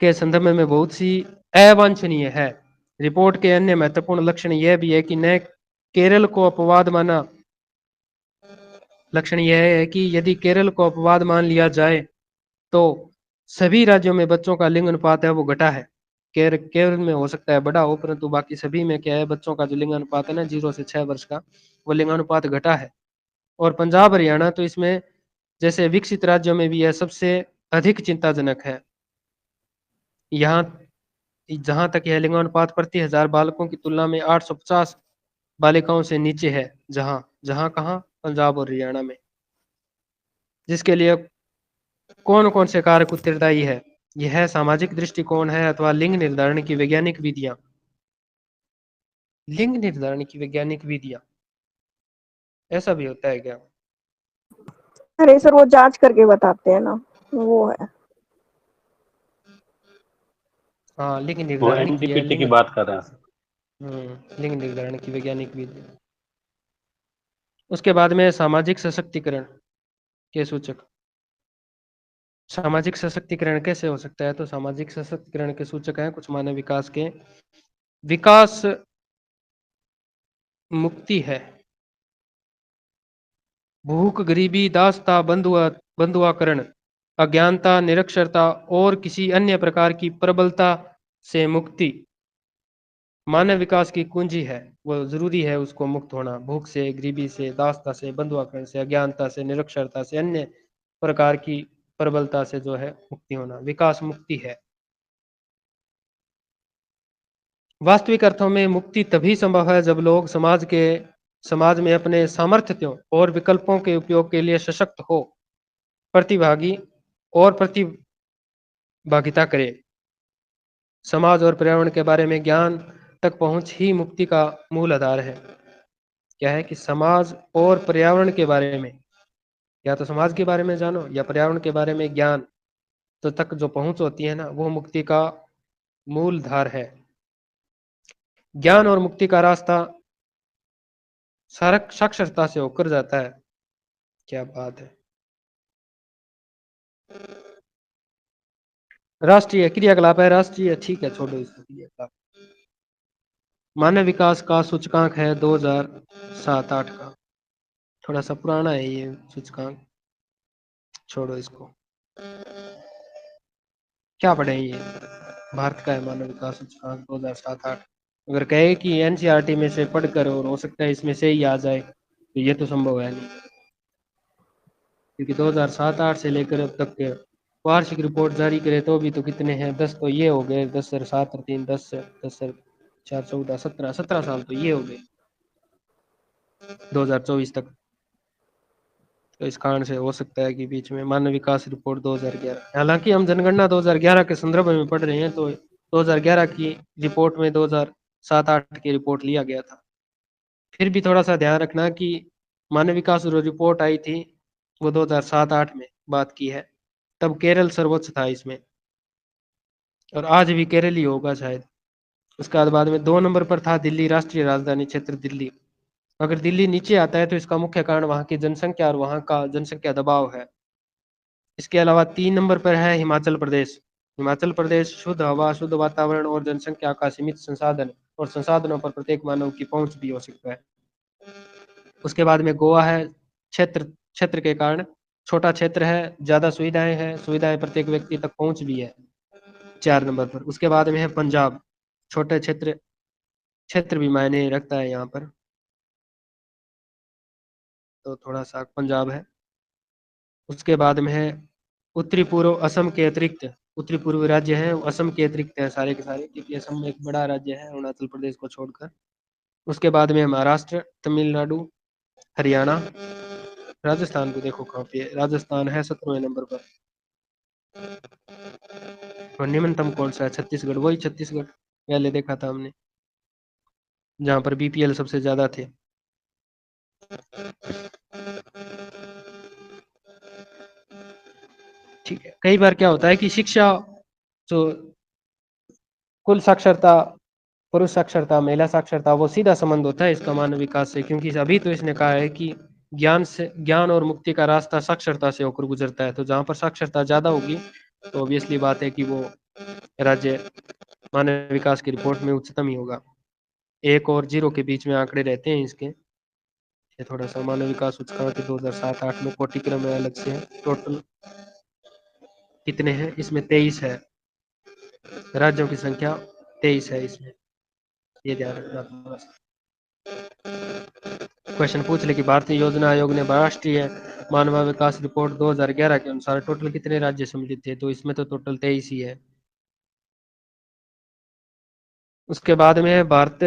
के संदर्भ में बहुत सी अवांछनीय है। रिपोर्ट के अन्य महत्वपूर्ण लक्षण यह भी है कि न केरल को अपवाद माना लक्षण यह है कि यदि केरल को अपवाद मान लिया जाए तो सभी राज्यों में बच्चों का लिंग अनुपात है वो घटा है। केरल में हो सकता है बड़ा हो, परंतु बाकी सभी में क्या है, बच्चों का जो लिंग अनुपात है ना 0 से 6 वर्ष का, वो लिंग अनुपात घटा है। और पंजाब हरियाणा तो इसमें जैसे विकसित राज्यों में भी यह सबसे अधिक चिंताजनक है। यहाँ जहां तक यह लिंगानुपात प्रति हजार बालकों की तुलना में 850 बालिकाओं से नीचे है। जहां कहाँ? पंजाब और हरियाणा में। जिसके लिए कौन कौन से कारक उत्तरदायी है? यह है सामाजिक दृष्टिकोण है अथवा लिंग निर्धारण की वैज्ञानिक विधियां। लिंग निर्धारण की वैज्ञानिक विधियां, ऐसा भी होता है क्या? अरे सर वो जांच करके बताते हैं ना, वो है। हाँ, लिंग वो निर्धारण की है, एनडीपीटी की बात कर रहे हैं सर। लिंग निर्धारण की वैज्ञानिक विधि। उसके बाद में सामाजिक सशक्तिकरण के सूचक। सामाजिक सशक्तिकरण कैसे हो सकता है? तो सामाजिक सशक्तिकरण के सूचक हैं कुछ मानव विकास के। विकास मुक्ति है, भूख, गरीबी, दासता, बंधुआकरण, अज्ञानता, निरक्षरता और किसी अन्य प्रकार की प्रबलता से मुक्ति मानव विकास की कुंजी है। वो जरूरी है उसको मुक्त होना। भूख से, गरीबी से, दासता से, बंधुआकरण से, अज्ञानता से, निरक्षरता से, अन्य प्रकार की प्रबलता से जो है मुक्ति होना, विकास मुक्ति है। वास्तविक अर्थों में मुक्ति तभी संभव है जब लोग समाज में अपने सामर्थ्यों और विकल्पों के उपयोग के लिए सशक्त हो, प्रतिभागी और प्रतिभागिता करे। समाज और पर्यावरण के बारे में ज्ञान तक पहुंच ही मुक्ति का मूल आधार है। क्या है कि समाज और पर्यावरण के बारे में, या तो समाज के बारे में जानो या पर्यावरण के बारे में ज्ञान तो तक जो पहुंच होती है ना, वो मुक्ति का मूल धार है। ज्ञान और मुक्ति का रास्ता साक्षरता से होकर जाता है। क्या बात है। राष्ट्रीय क्रियाकलाप है, राष्ट्रीय, ठीक है छोड़ो इसको। क्रियाकलाप मानव विकास का सूचकांक है 2007-8 का, थोड़ा सा पुराना है ये सूचकांक, छोड़ो इसको। क्या पढ़े ये, भारत का है मानव विकास सूचकांक 2007-8। अगर कहे कि एनसीईआरटी में से पढ़कर और हो सकता है इसमें से ही आ जाए तो ये तो संभव है नहीं, क्योंकि 2007-8 से लेकर अब तक के वार्षिक रिपोर्ट जारी करे तो भी तो कितने हैं, 10 तो ये हो गए, 10 सर 7 और 3 10 10 4 14 17 साल तो ये हो गए 2024 तक। तो इस कारण से हो सकता है कि बीच में मानव विकास रिपोर्ट 2011, हालांकि हम जनगणना 2011 के संदर्भ में पढ़ रहे हैं, तो 2011 की रिपोर्ट में 2007-8 की रिपोर्ट लिया गया था। फिर भी थोड़ा सा ध्यान रखना कि मानव विकास जो रिपोर्ट आई थी वो 2007-8 में बात की है, तब केरल सर्वोच्च था इसमें, और आज भी केरल ही होगा शायद। उसके बाद में 2 नंबर पर था दिल्ली, राष्ट्रीय राजधानी क्षेत्र दिल्ली। अगर दिल्ली नीचे आता है तो इसका मुख्य कारण वहाँ की जनसंख्या और वहाँ का जनसंख्या दबाव है। इसके अलावा 3 नंबर पर है हिमाचल प्रदेश। हिमाचल प्रदेश शुद्ध हवा, शुद्ध वातावरण और जनसंख्या का सीमित संसाधन और संसाधनों पर प्रत्येक मानव की पहुंच भी हो सकता है। उसके बाद में गोवा है, क्षेत्र के कारण छोटा क्षेत्र है, ज्यादा सुविधाएं हैं, सुविधाएं प्रत्येक व्यक्ति तक पहुंच भी है 4 नंबर पर। उसके बाद में है पंजाब, छोटे क्षेत्र भी मायने रखता है यहाँ पर, तो थोड़ा सा पंजाब है। उसके बाद में है उत्तरी पूर्व असम के अतिरिक्त, उत्तरी पूर्व राज्य हैं असम के अतिरिक्त है सारे के सारे, क्योंकि असम एक बड़ा राज्य है अरुणाचल प्रदेश को छोड़कर। उसके बाद में महाराष्ट्र, तमिलनाडु, हरियाणा, राजस्थान को देखो कहाँ पे है, राजस्थान है 17वें नंबर पर। और निम्नतम कौन सा है, छत्तीसगढ़, वही छत्तीसगढ़ पहले देखा था हमने, जहाँ पर बीपीएल सबसे ज्यादा थे। ठीक है, कई बार क्या होता है कि शिक्षा जो कुल साक्षरता, पुरुष साक्षरता, महिला साक्षरता, वो सीधा संबंध होता है इसका मानव विकास से, क्योंकि अभी तो इसने कहा है कि ज्ञान और मुक्ति का रास्ता साक्षरता से होकर गुजरता है। तो जहाँ पर साक्षरता ज्यादा होगी तो ऑब्वियसली बात है कि वो राज्य मानव विकास की रिपोर्ट में उच्चतम ही होगा। 1 और 0 के बीच में आंकड़े रहते हैं इसके। ये थोड़ा सा मानव विकास सूचकांक 2007-8 में कोटि क्रम में अलग से है। टोटल कितने हैं इसमें, 23 है, राज्यों की संख्या 23 है इसमें, ये ध्यान रखना थोड़ा सा। क्वेश्चन पूछ ले कि भारतीय योजना आयोग ने राष्ट्रीय मानव विकास रिपोर्ट 2011 के अनुसार टोटल कितने राज्य सम्मिलित थे, तो इसमें तो टोटल 23 ही है। उसके बाद में भारत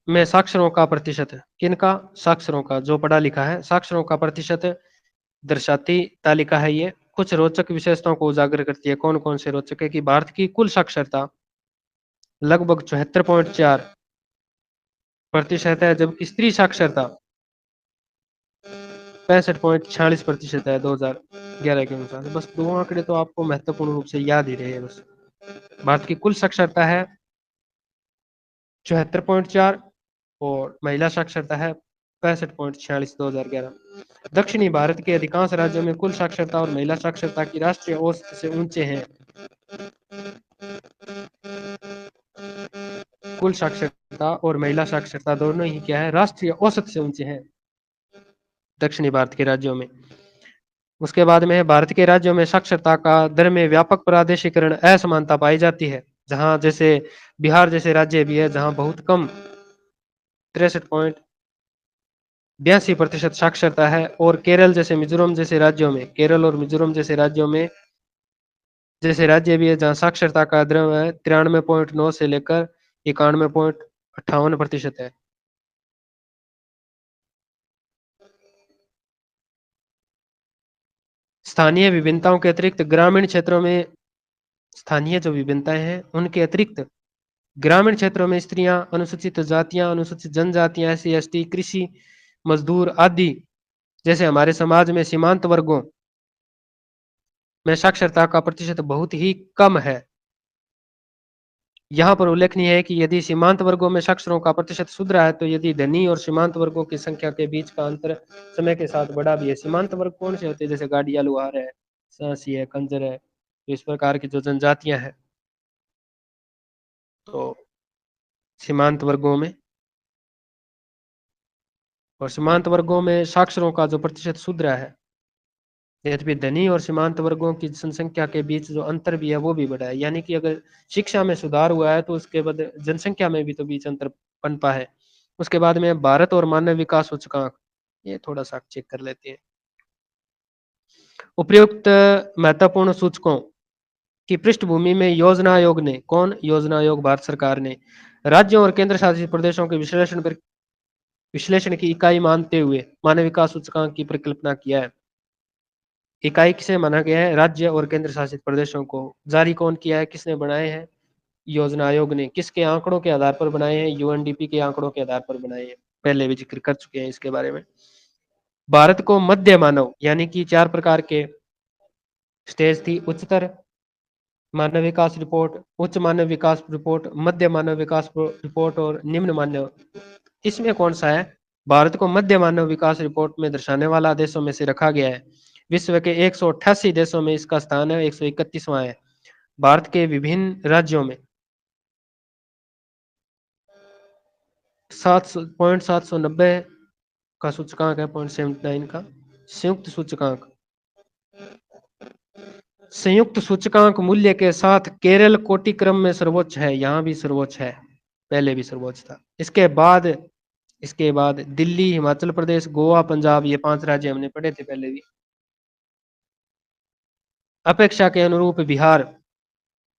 में साक्षरों का प्रतिशत, किनका, साक्षरों का, जो पढ़ा लिखा है, साक्षरों का प्रतिशत दर्शाती तालिका है ये। कुछ रोचक विशेषताओं को उजागर करती है। कौन कौन से रोचक है कि भारत की कुल साक्षरता लगभग 74.4% है, जबकि स्त्री साक्षरता 65.46% है 2011 के अनुसार। बस 2 आंकड़े तो आपको महत्वपूर्ण रूप से याद ही रहे। बस भारत की कुल साक्षरता है 74.4 और महिला साक्षरता है 65.46 2011। दक्षिणी भारत के अधिकांश राज्यों में कुल साक्षरता और महिला साक्षरता की राष्ट्रीय औसत से ऊंचे हैं। कुल साक्षरता और महिला साक्षरता दोनों ही क्या है, राष्ट्रीय औसत से ऊंचे हैं दक्षिणी भारत के राज्यों में। उसके बाद में भारत के राज्यों में साक्षरता का दर में व्यापक प्रादेशिकरण, असमानता पाई जाती है। जहां जैसे बिहार जैसे राज्य भी है जहां बहुत कम 63.82% साक्षरता है, और केरल जैसे मिजोरम जैसे राज्यों में, केरल और मिजोरम जैसे राज्यों में जैसे राज्य भी है जहां साक्षरता का दर है 93.9 से लेकर 91.58% है। स्थानीय विभिन्नताओं के अतिरिक्त ग्रामीण क्षेत्रों में, स्थानीय जो विभिन्नताएं हैं उनके अतिरिक्त ग्रामीण क्षेत्रों में स्त्रियां, अनुसूचित जातियां, अनुसूचित जनजातियां, SC ST, कृषि मजदूर आदि जैसे हमारे समाज में सीमांत वर्गों में साक्षरता का प्रतिशत बहुत ही कम है। यहाँ पर उल्लेखनीय है कि यदि सीमांत वर्गों में साक्षरों का प्रतिशत सुधरा है तो यदि धनी और सीमांत वर्गों की संख्या के बीच का अंतर समय के साथ बढ़ा भी है। सीमांत वर्ग कौन से होते हैं? जैसे गाड़िया लुहार है, सासी है, कंजर है, तो इस प्रकार की जो जनजातियां हैं, तो सीमांत वर्गों में और सीमांत वर्गों में साक्षरों का जो प्रतिशत सुधरा है, यद्यपि धनी और सीमांत वर्गों की जनसंख्या के बीच जो अंतर भी है वो भी बढ़ा है। यानी कि अगर शिक्षा में सुधार हुआ है तो उसके बाद जनसंख्या में भी तो बीच अंतर पनपा है। उसके बाद में भारत और मानव विकास सूचकांक, ये थोड़ा सा चेक कर लेते हैं। उपयुक्त महत्वपूर्ण सूचकों की पृष्ठभूमि में योजना आयोग ने, कौन? योजना आयोग भारत सरकार ने राज्यों और केंद्र शासित प्रदेशों के विश्लेषण की इकाई मानते हुए मानव विकास सूचकांक की परिकल्पना किया है। इकाई किसे माना गया है? राज्य और केंद्र शासित प्रदेशों को। जारी कौन किया है? किसने बनाए हैं? योजना आयोग ने। किसके आंकड़ों के आधार पर बनाए हैं? यूएनडीपी के आंकड़ों के आधार पर बनाए हैं। पहले भी जिक्र कर चुके हैं इसके बारे में। भारत को मध्य मानव, यानी कि 4 प्रकार के स्टेज थी: उच्चतर मानव विकास रिपोर्ट, उच्च मानव विकास रिपोर्ट, मध्य मानव विकास रिपोर्ट और निम्न मानव। इसमें कौन सा है? भारत को मध्य मानव विकास रिपोर्ट में दर्शाने वाला देशों में से रखा गया है। विश्व के 188 देशों में इसका स्थान है, 131वां है। भारत के विभिन्न राज्यों में 790 का सूचकांक है, 0.79 का। संयुक्त सूचकांक, संयुक्त सूचकांक मूल्य के साथ केरल कोटि क्रम में सर्वोच्च है। यहाँ भी सर्वोच्च है, पहले भी सर्वोच्च था। इसके बाद दिल्ली, हिमाचल प्रदेश, गोवा, पंजाब, ये 5 राज्य हमने पढ़े थे पहले भी। अपेक्षा के अनुरूप बिहार,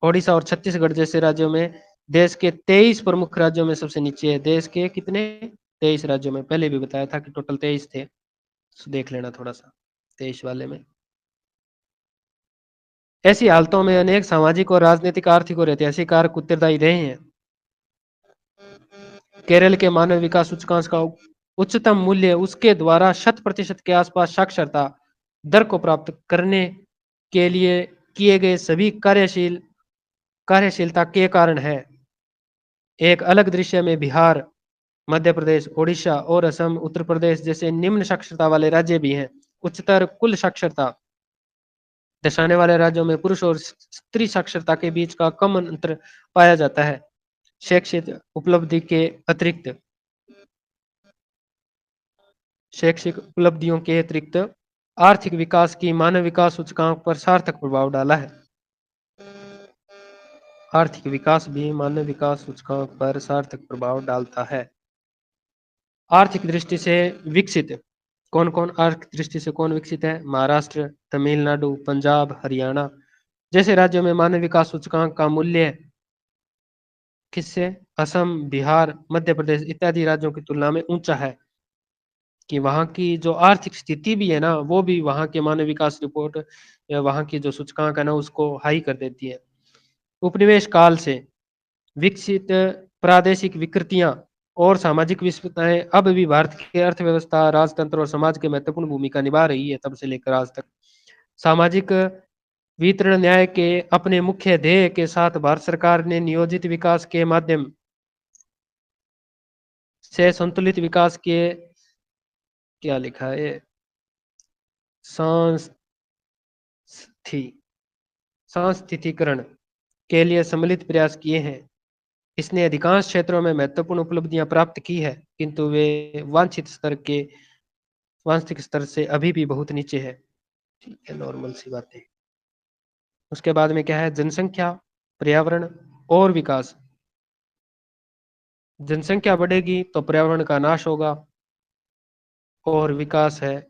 ओडिशा और छत्तीसगढ़ जैसे राज्यों में देश के 23 प्रमुख राज्यों में सबसे नीचे है। देश के कितने? 23 राज्यों में। पहले भी बताया था कि टोटल 23 थे, तो देख लेना थोड़ा सा 23 वाले में। ऐसी हालतों में अनेक सामाजिक और राजनीतिक, आर्थिक और ऐतिहासिक कारक उत्तरदायी रहे हैं। केरल के मानव विकास सूचकांक का उच्चतम मूल्य उसके द्वारा 100% के आसपास साक्षरता दर को प्राप्त करने के लिए किए गए सभी कार्यशीलता के कारण है। एक अलग दृश्य में बिहार, मध्य प्रदेश, ओडिशा और असम, उत्तर प्रदेश जैसे निम्न साक्षरता वाले राज्य भी हैं। उच्चतर कुल साक्षरता दर्शाने वाले राज्यों में पुरुष और स्त्री साक्षरता के बीच का कम अंतर पाया जाता है। शैक्षिक उपलब्धि के अतिरिक्त, शैक्षिक उपलब्धियों के अतिरिक्त आर्थिक विकास की मानव विकास सूचकांक पर सार्थक प्रभाव डाला है। आर्थिक विकास भी मानव विकास सूचकांक पर सार्थक प्रभाव डालता है। आर्थिक दृष्टि से विकसित कौन कौन? आर्थिक दृष्टि से कौन विकसित है? महाराष्ट्र, तमिलनाडु, पंजाब, हरियाणा जैसे राज्यों में मानव विकास सूचकांक का मूल्य किससे? असम, बिहार, मध्य प्रदेश इत्यादि राज्यों की तुलना में ऊंचा है। कि वहां की जो आर्थिक स्थिति भी है ना, वो भी वहां के मानव विकास रिपोर्ट या वहां की जो सूचकांक है ना, उसको हाई कर देती है। उपनिवेश काल से विकसित प्रादेशिक विकृतियां और सामाजिक विषमताएं अब भी भारत की अर्थव्यवस्था, राजतंत्र और समाज की महत्वपूर्ण भूमिका निभा रही है तब से लेकर आज तक। सामाजिक वितरण न्याय के अपने मुख्य ध्येय के साथ भारत सरकार ने नियोजित विकास के माध्यम से संतुलित विकास के, क्या लिखा है, सांस्थितिकरण के लिए सम्मिलित प्रयास किए हैं। इसने अधिकांश क्षेत्रों में महत्वपूर्ण उपलब्धियां प्राप्त की है, किंतु वे वांछित स्तर से अभी भी बहुत नीचे है। ठीक है, नॉर्मल सी बातें। उसके बाद में क्या है? जनसंख्या, पर्यावरण और विकास। जनसंख्या बढ़ेगी तो पर्यावरण का नाश होगा, और विकास है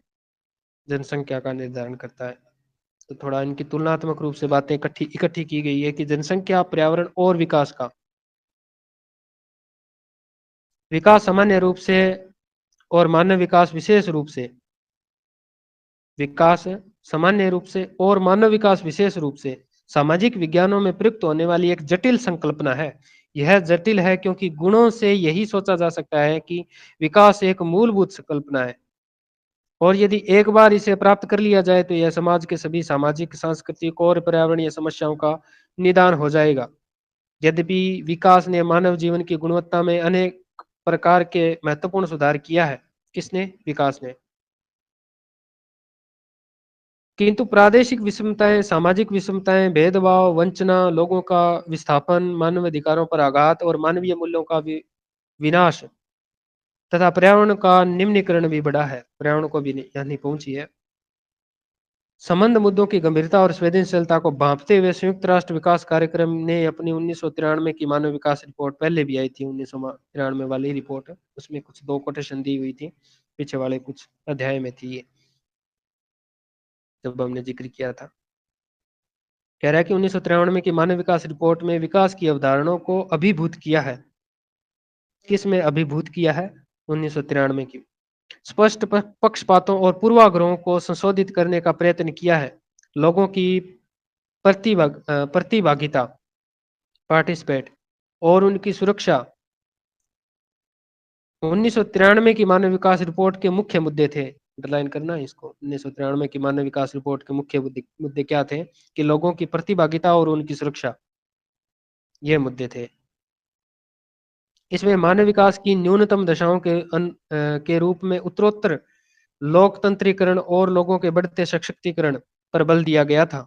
जनसंख्या का निर्धारण करता है। तो थोड़ा इनकी तुलनात्मक रूप से बातें इकट्ठी की गई है कि जनसंख्या, पर्यावरण और विकास का विकास सामान्य रूप से और मानव विकास विशेष रूप से, विकास सामान्य रूप से और मानव विकास विशेष रूप से सामाजिक विज्ञानों में प्रयुक्त होने वाली एक जटिल संकल्पना है। यह जटिल है क्योंकि गुणों से यही सोचा जा सकता है कि विकास एक मूलभूत संकल्पना है और यदि एक बार इसे प्राप्त कर लिया जाए तो यह समाज के सभी सामाजिक, सांस्कृतिक और पर्यावरणीय समस्याओं का निदान हो जाएगा। यद्यपि विकास ने मानव जीवन की गुणवत्ता में अनेक प्रकार के महत्वपूर्ण सुधार किया है। किसने? विकास ने। किंतु प्रादेशिक विषमताएं, सामाजिक विषमताएं, भेदभाव, वंचना, लोगों का विस्थापन, मानव अधिकारों पर आघात और मानवीय मूल्यों का विनाश तथा पर्यावरण का निम्नीकरण भी बढ़ा है। पर्यावरण को भी यहाँ नहीं पहुंची है। संबंध मुद्दों की गंभीरता और संवेदनशीलता को भांपते हुए संयुक्त राष्ट्र विकास कार्यक्रम ने अपनी 1993 की मानव विकास रिपोर्ट, पहले भी आई थी 1993 वाली रिपोर्ट, उसमें कुछ 2 कोटेशन दी हुई थी, पीछे वाले कुछ अध्याय में थी ये, जब हमने जिक्र किया था। कह रहा है कि 1993 की मानव विकास रिपोर्ट में विकास की अवधारणाओं को अभिभूत किया है। किस में अभिभूत किया है? 1993 की। स्पष्ट पक्षपातों और पूर्वाग्रहों को संशोधित करने का प्रयत्न किया है। लोगों की प्रतिभागिता, पार्टिसिपेट, और उनकी सुरक्षा 1993 की मानव विकास रिपोर्ट के मुख्य मुद्दे थे। अंडरलाइन करना है इसको। 1993 की मानव विकास रिपोर्ट के मुख्य मुद्दे क्या थे? कि लोगों की प्रतिभागिता और उनकी सुरक्षा, ये मुद्दे थे। इसमें मानव विकास की न्यूनतम दशाओं के रूप में उत्तरोत्तर लोकतंत्रीकरण और लोगों के बढ़ते सशक्तिकरण पर बल दिया गया था।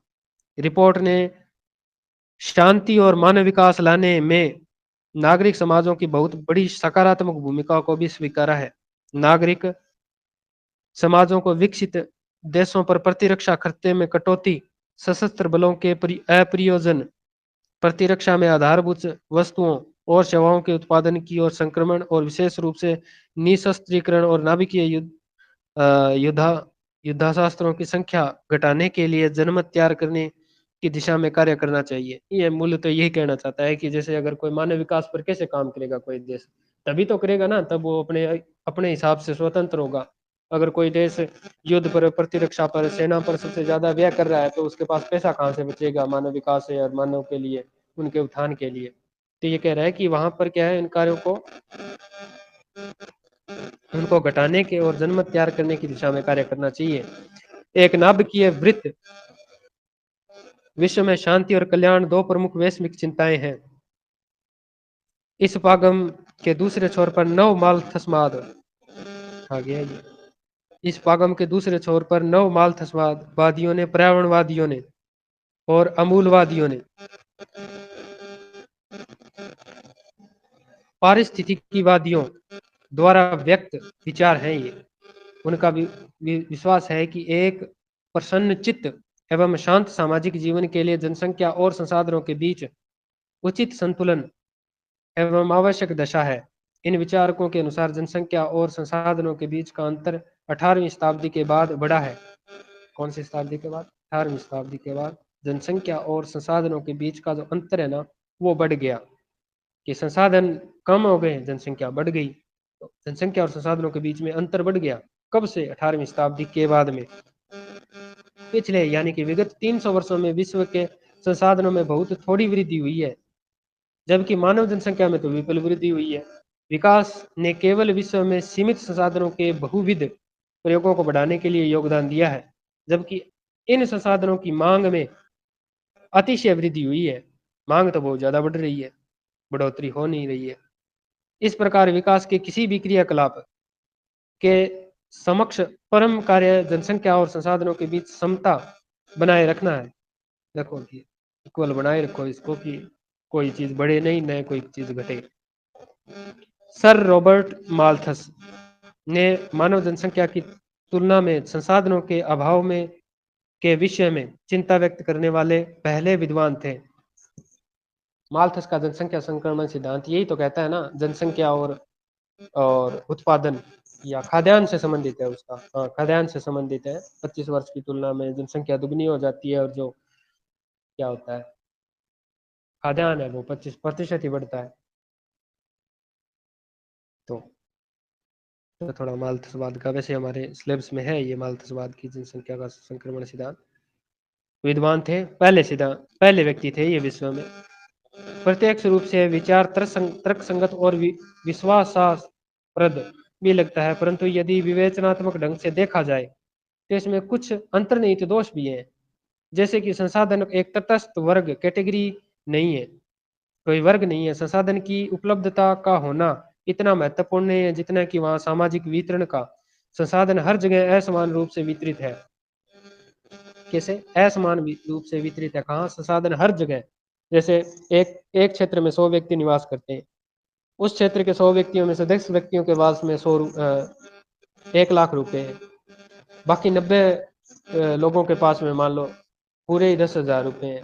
रिपोर्ट ने शांति और मानव विकास लाने में नागरिक समाजों की बहुत बड़ी सकारात्मक भूमिका को भी स्वीकारा है। नागरिक समाजों को विकसित देशों पर प्रतिरक्षा खर्चे में कटौती, सशस्त्र बलों के अप्रयोजन, प्रतिरक्षा में आधारभूत वस्तुओं और सेवाओं के उत्पादन की ओर संक्रमण और विशेष रूप से निशस्त्रीकरण और नाभिकीय युद्धास्त्रों की संख्या घटाने के लिए जनमत तैयार करने की दिशा में कार्य करना चाहिए। ये मूल्य तो यही कहना चाहता है कि जैसे अगर कोई मानव विकास पर कैसे काम करेगा कोई देश, तभी तो करेगा ना, तब वो अपने हिसाब से स्वतंत्र होगा। अगर कोई देश युद्ध पर, प्रतिरक्षा पर, सेना पर सबसे ज्यादा व्यय कर रहा है तो उसके पास पैसा कहाँ से बचेगा मानव विकास है और मानव के लिए, उनके उत्थान के लिए। तो ये कह रहा है कि वहां पर क्या है, इन कार्यों को उनको घटाने के और जनमत तैयार करने की दिशा में कार्य करना चाहिए। एक नाभिकीय वृत्त, विश्व में शांति और कल्याण 2 प्रमुख वैश्विक चिंताएं हैं। इस उपागम के दूसरे छोर पर नव मालथसवाद आ गया। ये इस उपागम के दूसरे छोर पर नव मालथसवादियों ने, पर्यावरणवादियों ने और अमूलवादियों ने पारिस्थितिकीवादियों द्वारा व्यक्त विचार है। ये उनका विश्वास है कि एक प्रसन्न चित्त एवं शांत सामाजिक जीवन के लिए जनसंख्या और संसाधनों के बीच उचित संतुलन एवं आवश्यक दशा है। इन विचारकों के अनुसार जनसंख्या और संसाधनों के बीच का अंतर 18वीं शताब्दी के बाद बढ़ा है। कौन सी शताब्दी के बाद? 18वीं शताब्दी के बाद जनसंख्या और संसाधनों के बीच का जो अंतर है ना, वो बढ़ गया। कि संसाधन कम हो गए, जनसंख्या बढ़ गई, तो जनसंख्या और संसाधनों के बीच में अंतर बढ़ गया। कब से? 18वीं शताब्दी के बाद में। पिछले यानी कि विगत 300 वर्षों में विश्व के संसाधनों में बहुत थोड़ी वृद्धि हुई है, जबकि मानव जनसंख्या में तो विपुल वृद्धि हुई है। विकास ने केवल विश्व में सीमित संसाधनों के बहुविध प्रयोगों को बढ़ाने के लिए योगदान दिया है, जबकि इन संसाधनों की मांग में अतिशय वृद्धि हुई है। मांग तो बहुत ज्यादा बढ़ रही है, बढ़ोतरी हो नहीं रही है। इस प्रकार विकास के किसी भी क्रियाकलाप के समक्ष परम कार्य जनसंख्या और संसाधनों के बीच समता बनाए रखना है। देखो कि इक्वल बनाए रखो इसको, कि कोई चीज बढ़े नहीं, न कोई चीज घटे। सर रॉबर्ट माल्थस ने मानव जनसंख्या की तुलना में संसाधनों के अभाव में के विषय में चिंता व्यक्त करने वाले पहले विद्वान थे। माल्थस का जनसंख्या संक्रमण सिद्धांत यही तो कहता है ना, जनसंख्या और उत्पादन या खाद्यान्न से संबंधित है उसका। हाँ, खाद्यान्न से संबंधित है। 25 वर्ष की तुलना में जनसंख्या दुगनी हो जाती है और जो क्या होता है खाद्यान्न है वो 25% ही बढ़ता है। तो थोड़ा मालथसवाद का, वैसे हमारे सिलेबस में है ये मालथसवाद की जनसंख्या का संक्रमण सिद्धांत। विद्वान थे, पहले व्यक्ति थे ये विश्व में। प्रत्यक्ष रूप से विचार तर्क संगत और विश्वासास्पद भी लगता है, परंतु यदि विवेचनात्मक ढंग से देखा जाए तो इसमें कुछ अंतर्निहित दोष भी हैं। जैसे कि संसाधन एक तटस्थ वर्ग कैटेगरी नहीं है, कोई वर्ग नहीं है। संसाधन की उपलब्धता का होना इतना महत्वपूर्ण नहीं है जितना कि वहाँ सामाजिक वितरण का। संसाधन हर जगह असमान रूप से वितरित है। कैसे असमान रूप से वितरित है? कहाँ? संसाधन हर जगह। जैसे एक क्षेत्र में 100 व्यक्ति निवास करते हैं, उस क्षेत्र के 100 व्यक्तियों में से 10 व्यक्तियों के पास में 1 लाख रुपए है, बाकी 90 लोगों के पास में मान लो पूरे ही 10,000 रुपए हैं।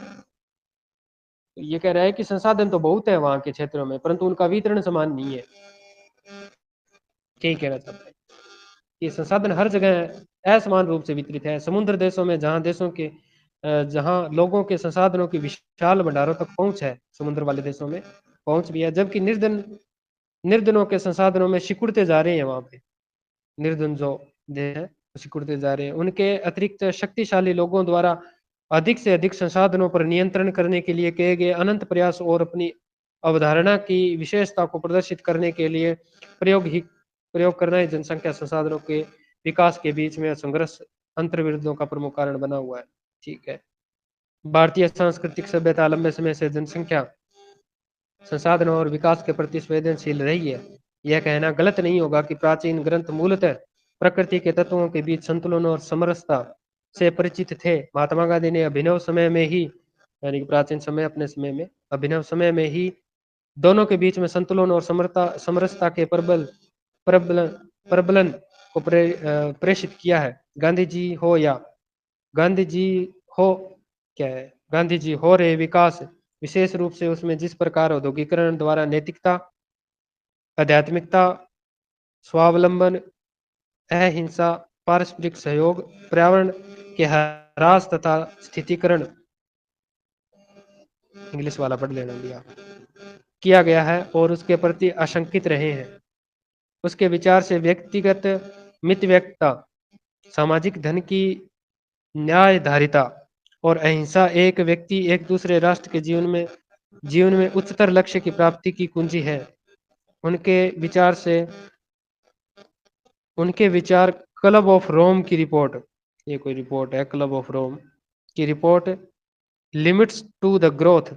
ये कह रहा है कि संसाधन तो बहुत है वहां के क्षेत्रों में, परंतु उनका वितरण समान नहीं है। ठीक कहना चाहता है कि संसाधन हर जगह असमान रूप से वितरित है। समुद्र देशों में जहां लोगों के संसाधनों की विशाल भंडारों तक पहुंच है, समुद्र वाले देशों में पहुंच भी है, जबकि निर्धनों के संसाधनों में सिकुड़ते जा रहे हैं। वहां पे निर्धन जो देश है सिकुड़ते जा रहे हैं। उनके अतिरिक्त शक्तिशाली लोगों द्वारा अधिक से अधिक संसाधनों पर नियंत्रण करने के लिए किए गए अनंत प्रयास और अपनी अवधारणा की विशेषता को प्रदर्शित करने के लिए प्रयोग करना ही जनसंख्या संसाधनों के विकास के बीच में संघर्ष अंतर्विरोधों का प्रमुख कारण बना हुआ है। ठीक है। भारतीय सांस्कृतिक सभ्यता लंबे समय से जनसंख्या संसाधनों और विकास के प्रति संवेदनशील रही है। यह कहना गलत नहीं होगा कि प्राचीन ग्रंथ मूलतः प्रकृति के तत्वों के बीच संतुलन और समरसता से परिचित थे। महात्मा गांधी ने अभिनव समय में ही, यानी कि प्राचीन समय, अपने समय में अभिनव समय में ही दोनों के बीच में संतुलन और समरसता के प्रबलन को प्रेषित किया है। गांधी जी हो गांधी जी हो रहे विकास, विशेष रूप से उसमें जिस प्रकार औद्योगिकरण द्वारा नैतिकता, आध्यात्मिकता, स्वावलंबन, अहिंसा, पारस्परिक सहयोग, पर्यावरण के ह्रास तथा स्थितीकरण, इंग्लिश वाला पढ़ लेना दिया, किया गया है और उसके प्रति आशंकित रहे हैं। उसके विचार से व्यक्तिगत मितव्ययिता, सामाजिक धन की न्यायधारिता और अहिंसा एक व्यक्ति एक दूसरे राष्ट्र के जीवन में उच्चतर लक्ष्य की प्राप्ति की कुंजी है। उनके विचार क्लब ऑफ रोम की रिपोर्ट, ये कोई रिपोर्ट है, क्लब ऑफ रोम की report limits to the growth,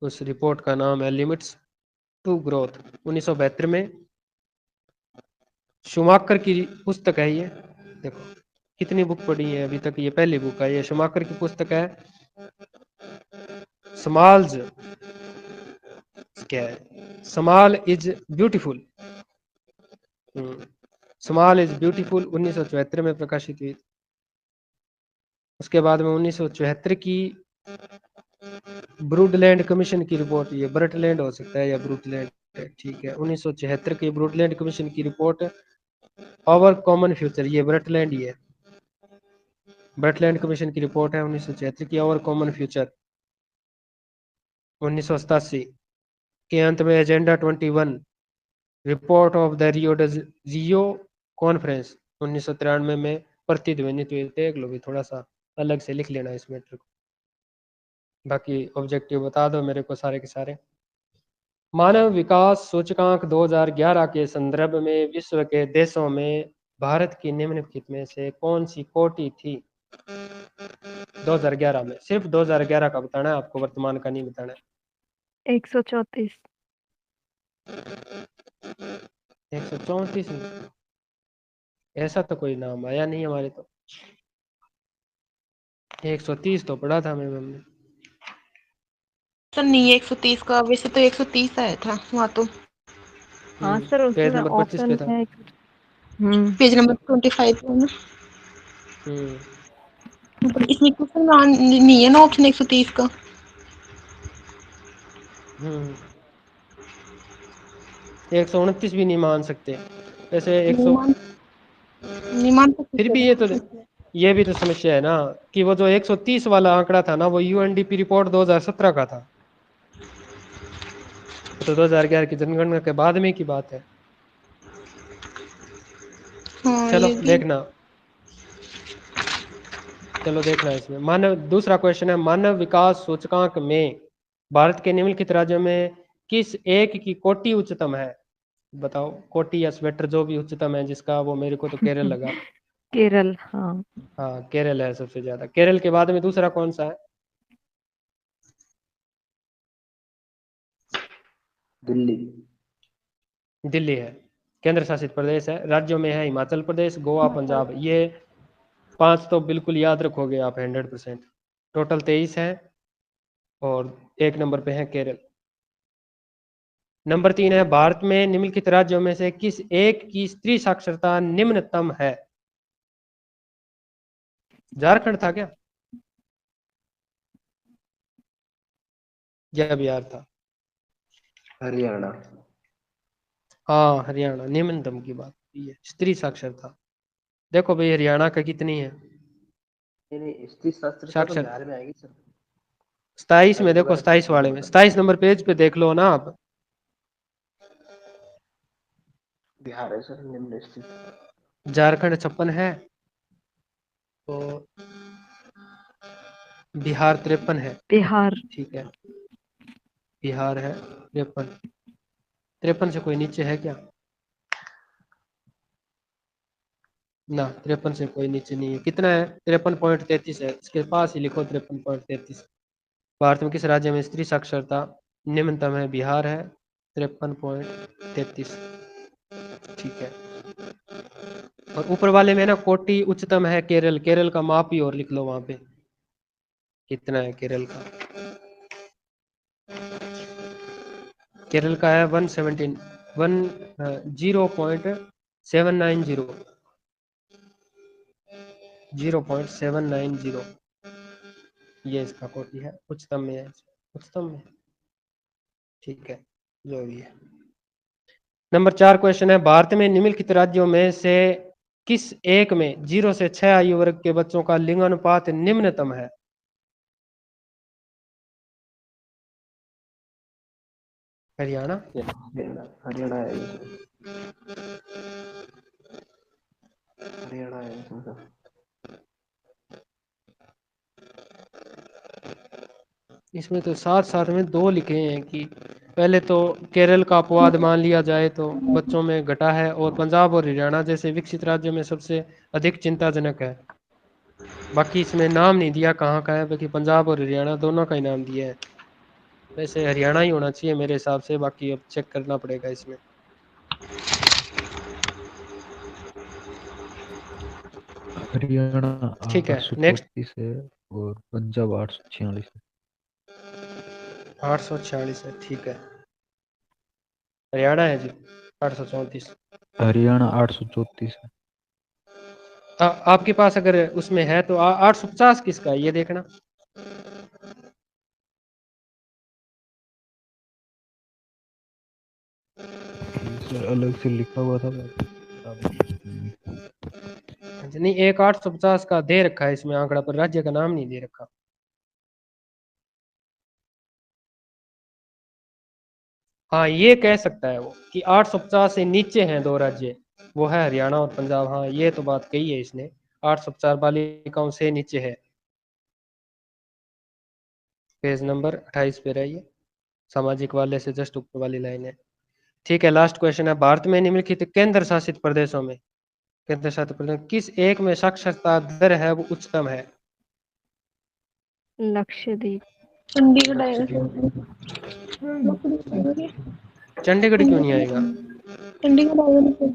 उस रिपोर्ट का नाम है लिमिट्स टू ग्रोथ, 1972 में। शुमाकर की पुस्तक है ये। देखो कितनी बुक पढ़ी है अभी तक, ये पहली बुक है। ये शुमाकर की पुस्तक है। समाल्स क्या है? Small is beautiful, small is beautiful 1974 में प्रकाशित हुई। उसके बाद में 1974 की ब्रूडलैंड कमीशन की रिपोर्ट, ये ब्रटलैंड हो सकता है या ब्रूटलैंड, ठीक है। 1974 की ब्रूडलैंड कमीशन की रिपोर्ट आवर कॉमन फ्यूचर, ये ब्रटलैंड ही है, ब्रटलैंड कमीशन की रिपोर्ट है 1974 की, आवर कॉमन फ्यूचर। 1987 के अंत में agenda 21, report of the Rio conference 1993 में प्रतिध्वनित हुए। देख लो भी, थोड़ा सा अलग से लिख लेना इस मैटर को, बाकी ऑब्जेक्टिव बता दो मेरे को सारे के सारे। मानव विकास सूचकांक 2011 के संदर्भ में विश्व के देशों में भारत की निम्नलिखित में से कौन सी कोटि थी 2011 में? सिर्फ 2011 का बताना है आपको, वर्तमान का नहीं बताना है। 134। 134 ऐसा तो कोई नाम आया नहीं हमारे तो। 130 तो पढ़ा था हमने। सर नहीं, 130 का वैसे तो 130 आया था वहाँ तो। हाँ सर, पेज उसमें नंबर 25 पे ऑप्शन था। है। पेज नंबर 25 पे ना। पर इसमें क्वेश्चन नहीं है ना ऑप्शन 130 का। 129 भी नहीं मान सकते वैसे। नहीं मान सकते फिर भी ये भी तो समस्या है ना कि वो जो 130 वाला आंकड़ा था ना, वो यूएनडीपी रिपोर्ट 2017 का था, तो 2011 की जनगणना के बाद में की बात है। हाँ, चलो ये भी। देखना इसमें। दूसरा क्वेश्चन है, मानव विकास सूचकांक में भारत के निम्नलिखित राज्यों में किस एक की कोटि उच्चतम है? बताओ, कोटि या स्वेटर जो भी उच्चतम है जिसका, वो मेरे को तो केरल लगा। केरल, हाँ। हाँ, केरल है सबसे ज्यादा। केरल के बाद में दूसरा कौन सा है? दिल्ली। दिल्ली है। केंद्र शासित प्रदेश है। राज्यों में है हिमाचल प्रदेश, गोवा, पंजाब। ये 5 तो बिल्कुल याद रखोगे आप 100%। टोटल 23 है और 1 नंबर पे है केरल। नंबर 3 है, भारत में निम्नलिखित राज्यों में से किस एक की स्त्री साक्षरता निम्नतम है? झारखंड था क्या या बिहार था? हरियाणा। हाँ, हरियाणा निम्नतम की बात की है, स्त्री साक्षरता। देखो भाई हरियाणा का कितनी है नहीं नहीं, स्त्री साक्षरता तो साक्षर? बिहार में आएगी सर। 27 में, एक देखो बार 27 वाले में, 27 नंबर पेज पे देख लो ना आप। बिहार है सर निम्न स्थित। झारखंड 56 है, तो बिहार 53 है। बिहार। ठीक है, बिहार है 53। 53 से कोई नीचे है क्या? ना, 53 से कोई नीचे नहीं है। कितना है? 53.33 है। इसके पास ही लिखो 53.33। भारत में किस राज्य में स्त्री साक्षरता निम्नतम है? बिहार है 53.33। ठीक है। और ऊपर वाले में ना कोटि उच्चतम है केरल। केरल का माप ही और लिख लो वहां पे, कितना है केरल का। केरल का है 0.790। 0.790 ये इसका कोटि है। उच्चतम में है, उच्चतम में। ठीक है, जो भी है। नंबर 4 क्वेश्चन है, भारत में निम्नलिखित राज्यों में से किस एक में 0 से 6 आयु वर्ग के बच्चों का लिंगानुपात निम्नतम है? हरियाणा। हरियाणा है ये सर। हरियाणा है इसमें सर। इसमें तो साथ साथ में 2 लिखे हैं कि पहले तो केरल का अपवाद मान लिया जाए तो बच्चों में घटा है, और पंजाब और हरियाणा जैसे विकसित राज्यों में सबसे अधिक चिंताजनक है। बाकी इसमें नाम नहीं दिया कहाँ का है, बाकी पंजाब और हरियाणा दोनों का ही नाम दिया है। वैसे हरियाणा ही होना चाहिए मेरे हिसाब से, बाकी अब चेक करना पड़ेगा इसमें। हरियाणा ठीक है, नेक्स्ट। 834 है और पंजाब 846 है। 846 है, ठीक है। हरियाणा है जी 834। हरियाणा 834 है। आपके पास अगर उसमें है तो 850 किसका है ये देखना। सर अलग से लिखा हुआ था। नहीं, एक 850 का दे रखा है इसमें आंकड़ा, पर राज्य का नाम नहीं दे रखा। हाँ, ये कह सकता है वो कि 850 से नीचे हैं 2 राज्य, वो है हरियाणा और पंजाब। हाँ, ये तो बात कही है इसने, 850 बालिकाओं से नीचे है। पेज नंबर 28 पे रहिए, सामाजिक वाले से जस्ट ऊपर वाली लाइन है। ठीक है, लास्ट क्वेश्चन है, भारत में निम्नलिखित केंद्र शासित प्रदेशों में, केंद्र शासित प्रदेश किस एक में साक्षरता दर है वो उच्चतम है? लक्षद्वीप। चंडीगढ़ आएगा लक्षद्वीप। सर। चंडीगढ़ क्यों नहीं आएगा? चंडीगढ़ आएगा नहीं सर।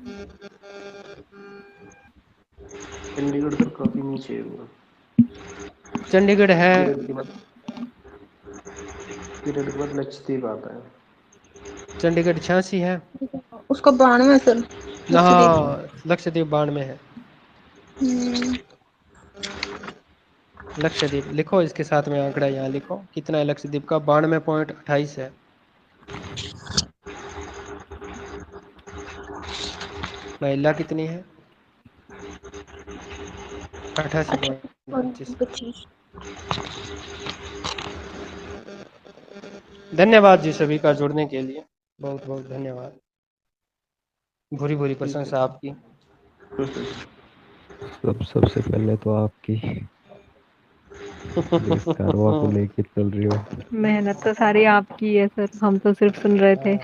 चंडीगढ़ तो काफी नीचे है वो। चंडीगढ़ है। केरल के बाद लक्षद्वीप आता है। चंडीगढ़ 86 है। उसका 92 सर। लक्षद्वीप। हाँ, लक्षद्वीप 92 है। हम्म, लक्षद्वीप लिखो, इसके साथ में आंकड़ा यहाँ लिखो, कितना है लक्षद्वीप का? 92.28 है। महिला कितनी है? 88.25। 25। धन्यवाद जी सभी का जुड़ने के लिए, बहुत बहुत धन्यवाद। भूरी भूरी ठीक है प्रशंसा आपकी। सबसे पहले तो आपकी देश कारवा को लेके चल रही हो। मेहनत तो सारी आपकी है सर, हम तो सिर्फ सुन रहे थे।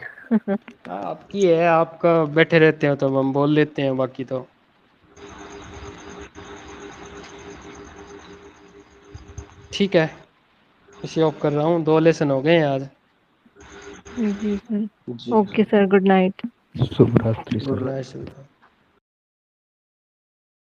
आपकी है, आपका बैठे रहते हो तो हम बोल लेते हैं, बाकी तो ठीक है। इसे ऑफ कर रहा हूँ, 2 लेसन हो गए हैं आज। जी सर। जी ओके सर, गुड नाइट। शुभ रात्रि गुड सर। नाइट।